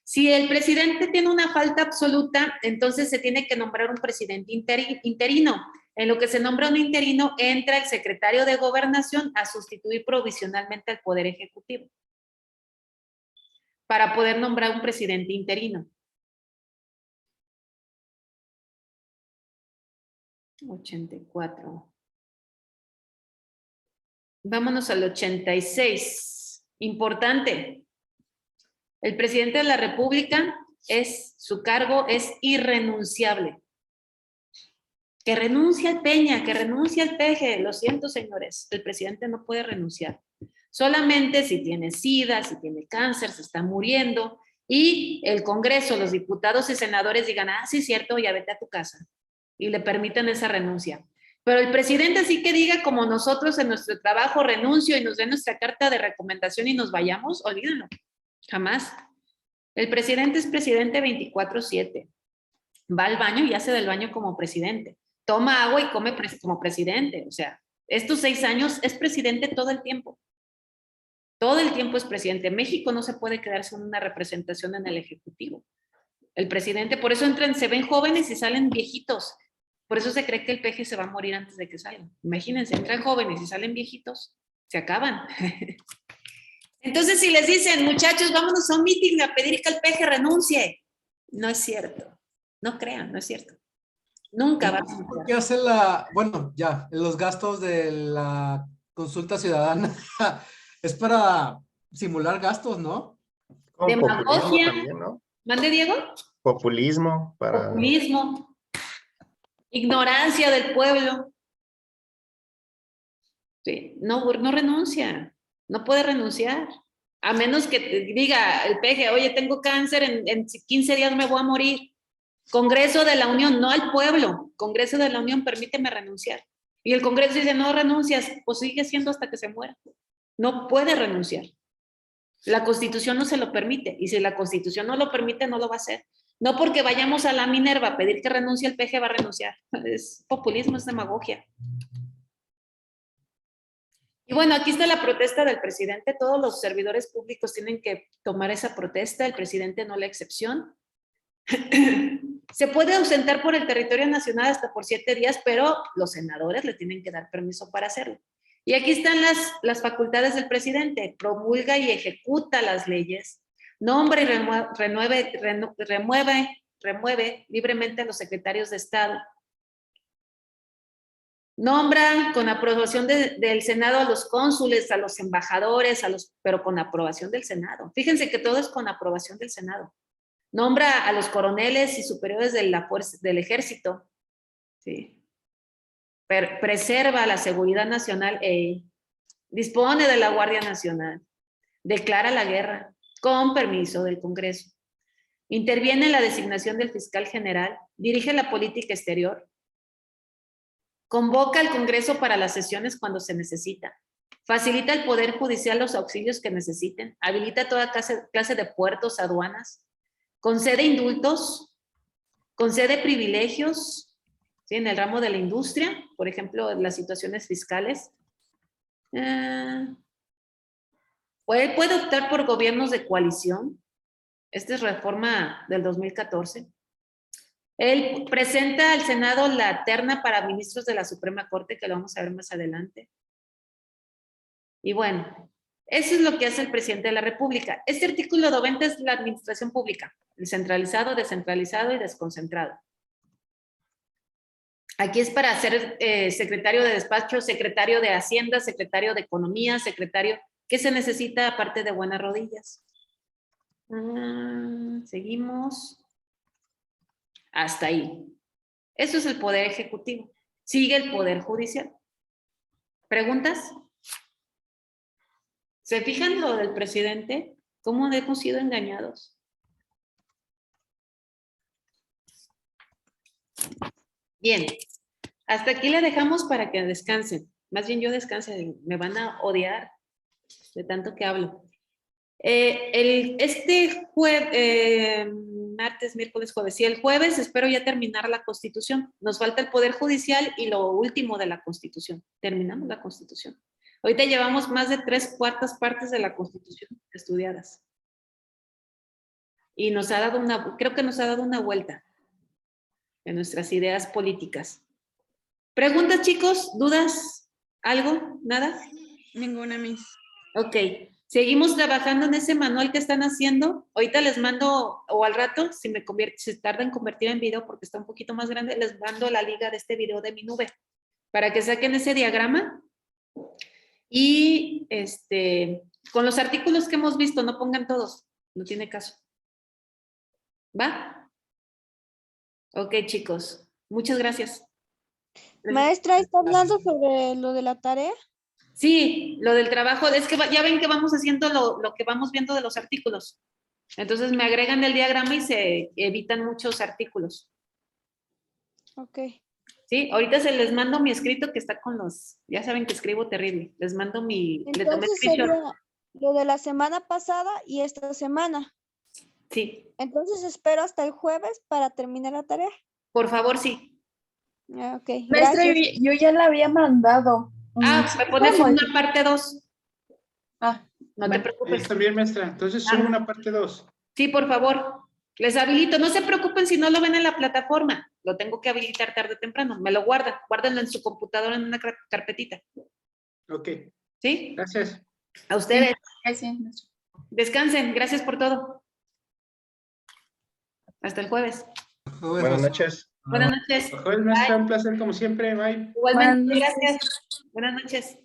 Si el presidente tiene una falta absoluta, entonces se tiene que nombrar un presidente interino. En lo que se nombra un interino, entra el secretario de Gobernación a sustituir provisionalmente al Poder Ejecutivo para poder nombrar un presidente interino. 84. Vámonos al 86. Importante. El presidente de la República su cargo es irrenunciable. Que renuncie al Peña, que renuncie al Peje. Lo siento, señores, el presidente no puede renunciar. Solamente si tiene SIDA, si tiene cáncer, se está muriendo y el Congreso, los diputados y senadores digan, ah, sí, cierto, ya vete a tu casa y le permitan esa renuncia. Pero el presidente sí que diga como nosotros en nuestro trabajo renuncio y nos dé nuestra carta de recomendación y nos vayamos, olvídenlo, jamás. El presidente es presidente 24/7. Va al baño y hace del baño como presidente. Toma agua y come como presidente. O sea, estos 6 años es presidente todo el tiempo. Todo el tiempo es presidente. México no se puede quedar sin una representación en el Ejecutivo. El presidente, por eso entran, se ven jóvenes y salen viejitos. Por eso se cree que el PG se va a morir antes de que salgan. Imagínense, entran jóvenes y salen viejitos, se acaban. Entonces, si les dicen, muchachos, vámonos a un meeting a pedir que el PG renuncie, no es cierto. No crean, no es cierto. Nunca va a renunciar. ¿Qué hace bueno, ya, los gastos de la consulta ciudadana? Es para simular gastos, ¿no? Como Demagogia. populismo también, ¿no? ¿Mande, Diego? Populismo para... Populismo. Ignorancia del pueblo. Sí, no renuncia. No puede renunciar. A menos que te diga el PG, oye, tengo cáncer, en 15 días me voy a morir. Congreso de la Unión, no al pueblo. Congreso de la Unión, permíteme renunciar. Y el Congreso dice, no renuncias, pues sigue siendo hasta que se muera. No puede renunciar. La Constitución no se lo permite. Y si la Constitución no lo permite, no lo va a hacer. No porque vayamos a la Minerva a pedir que renuncie el PG va a renunciar. Es populismo, es demagogia. Y bueno, aquí está la protesta del presidente. Todos los servidores públicos tienen que tomar esa protesta. El presidente no la excepción. Se puede ausentar por el territorio nacional hasta por 7 días, pero los senadores le tienen que dar permiso para hacerlo. Y aquí están las facultades del presidente. Promulga y ejecuta las leyes. Nombra y remueve libremente a los secretarios de Estado. Nombra con aprobación del Senado a los cónsules, a los embajadores, pero con aprobación del Senado. Fíjense que todo es con aprobación del Senado. Nombra a los coroneles y superiores de la fuerza, del ejército. Sí. Preserva la seguridad nacional e dispone de la Guardia Nacional. Declara la guerra con permiso del Congreso. Interviene en la designación del fiscal general. Dirige la política exterior. Convoca al Congreso para las sesiones cuando se necesita. Facilita al Poder Judicial los auxilios que necesiten. Habilita toda clase de puertos, aduanas. Concede indultos. Concede privilegios, ¿sí? En el ramo de la industria, por ejemplo, las situaciones fiscales. Puede optar por gobiernos de coalición. Esta es reforma del 2014. Él presenta al Senado la terna para ministros de la Suprema Corte, que lo vamos a ver más adelante. Y bueno, eso es lo que hace el presidente de la República. Este artículo 90 es la administración pública, el centralizado, descentralizado y desconcentrado. Aquí es para ser secretario de despacho, secretario de Hacienda, secretario de Economía, secretario... ¿Qué se necesita aparte de buenas rodillas? Seguimos. Hasta ahí. Eso es el Poder Ejecutivo. Sigue el Poder Judicial. ¿Preguntas? ¿Se fijan lo del presidente? ¿Cómo hemos sido engañados? Bien. Hasta aquí le dejamos para que descansen. Más bien yo descanse, me van a odiar de tanto que hablo. Martes, miércoles, jueves. Y el jueves espero ya terminar la Constitución. Nos falta el Poder Judicial y lo último de la Constitución. Terminamos la Constitución. Ahorita llevamos más de 3/4 partes de la Constitución estudiadas. Y nos ha dado creo que nos ha dado una vuelta en nuestras ideas políticas. ¿Preguntas, chicos? ¿Dudas? ¿Algo? ¿Nada? Ninguna, Miss. Ok. Seguimos trabajando en ese manual que están haciendo. Ahorita les mando, o al rato, si tarda en convertir en video porque está un poquito más grande, les mando la liga de este video de mi nube para que saquen ese diagrama. Y con los artículos que hemos visto, no pongan todos, no tiene caso. ¿Va? Ok, chicos. Muchas gracias. Maestra, ¿está hablando sobre lo de la tarea? Sí, lo del trabajo, es que ya ven que vamos haciendo lo que vamos viendo de los artículos. Entonces me agregan el diagrama y se evitan muchos artículos. Ok. Sí, ahorita se les mando mi escrito que está con ya saben que escribo terrible. Les mando le tomé Entonces screenshot. sería lo de la semana pasada y esta semana. Sí, Entonces espero hasta el jueves para terminar la tarea. por favor, sí. Ok, Maestra, gracias. yo ya la había mandado. Me pones ¿Cómo? una parte 2. Ah, No te bueno. preocupes. Está bien, maestra. Entonces solo una parte 2. Sí, por favor. Les habilito. No se preocupen si no lo ven en la plataforma. Lo tengo que habilitar tarde o temprano. Me lo guardan. Guárdenlo en su computadora en una carpetita. Ok. ¿Sí? Gracias. A ustedes. Gracias, maestra. Descansen. Gracias por todo. Hasta el jueves. Buenas noches. Buenas noches. Joder, maestra, un placer como siempre. Bye. Igualmente, Buenas noches. gracias. Buenas noches.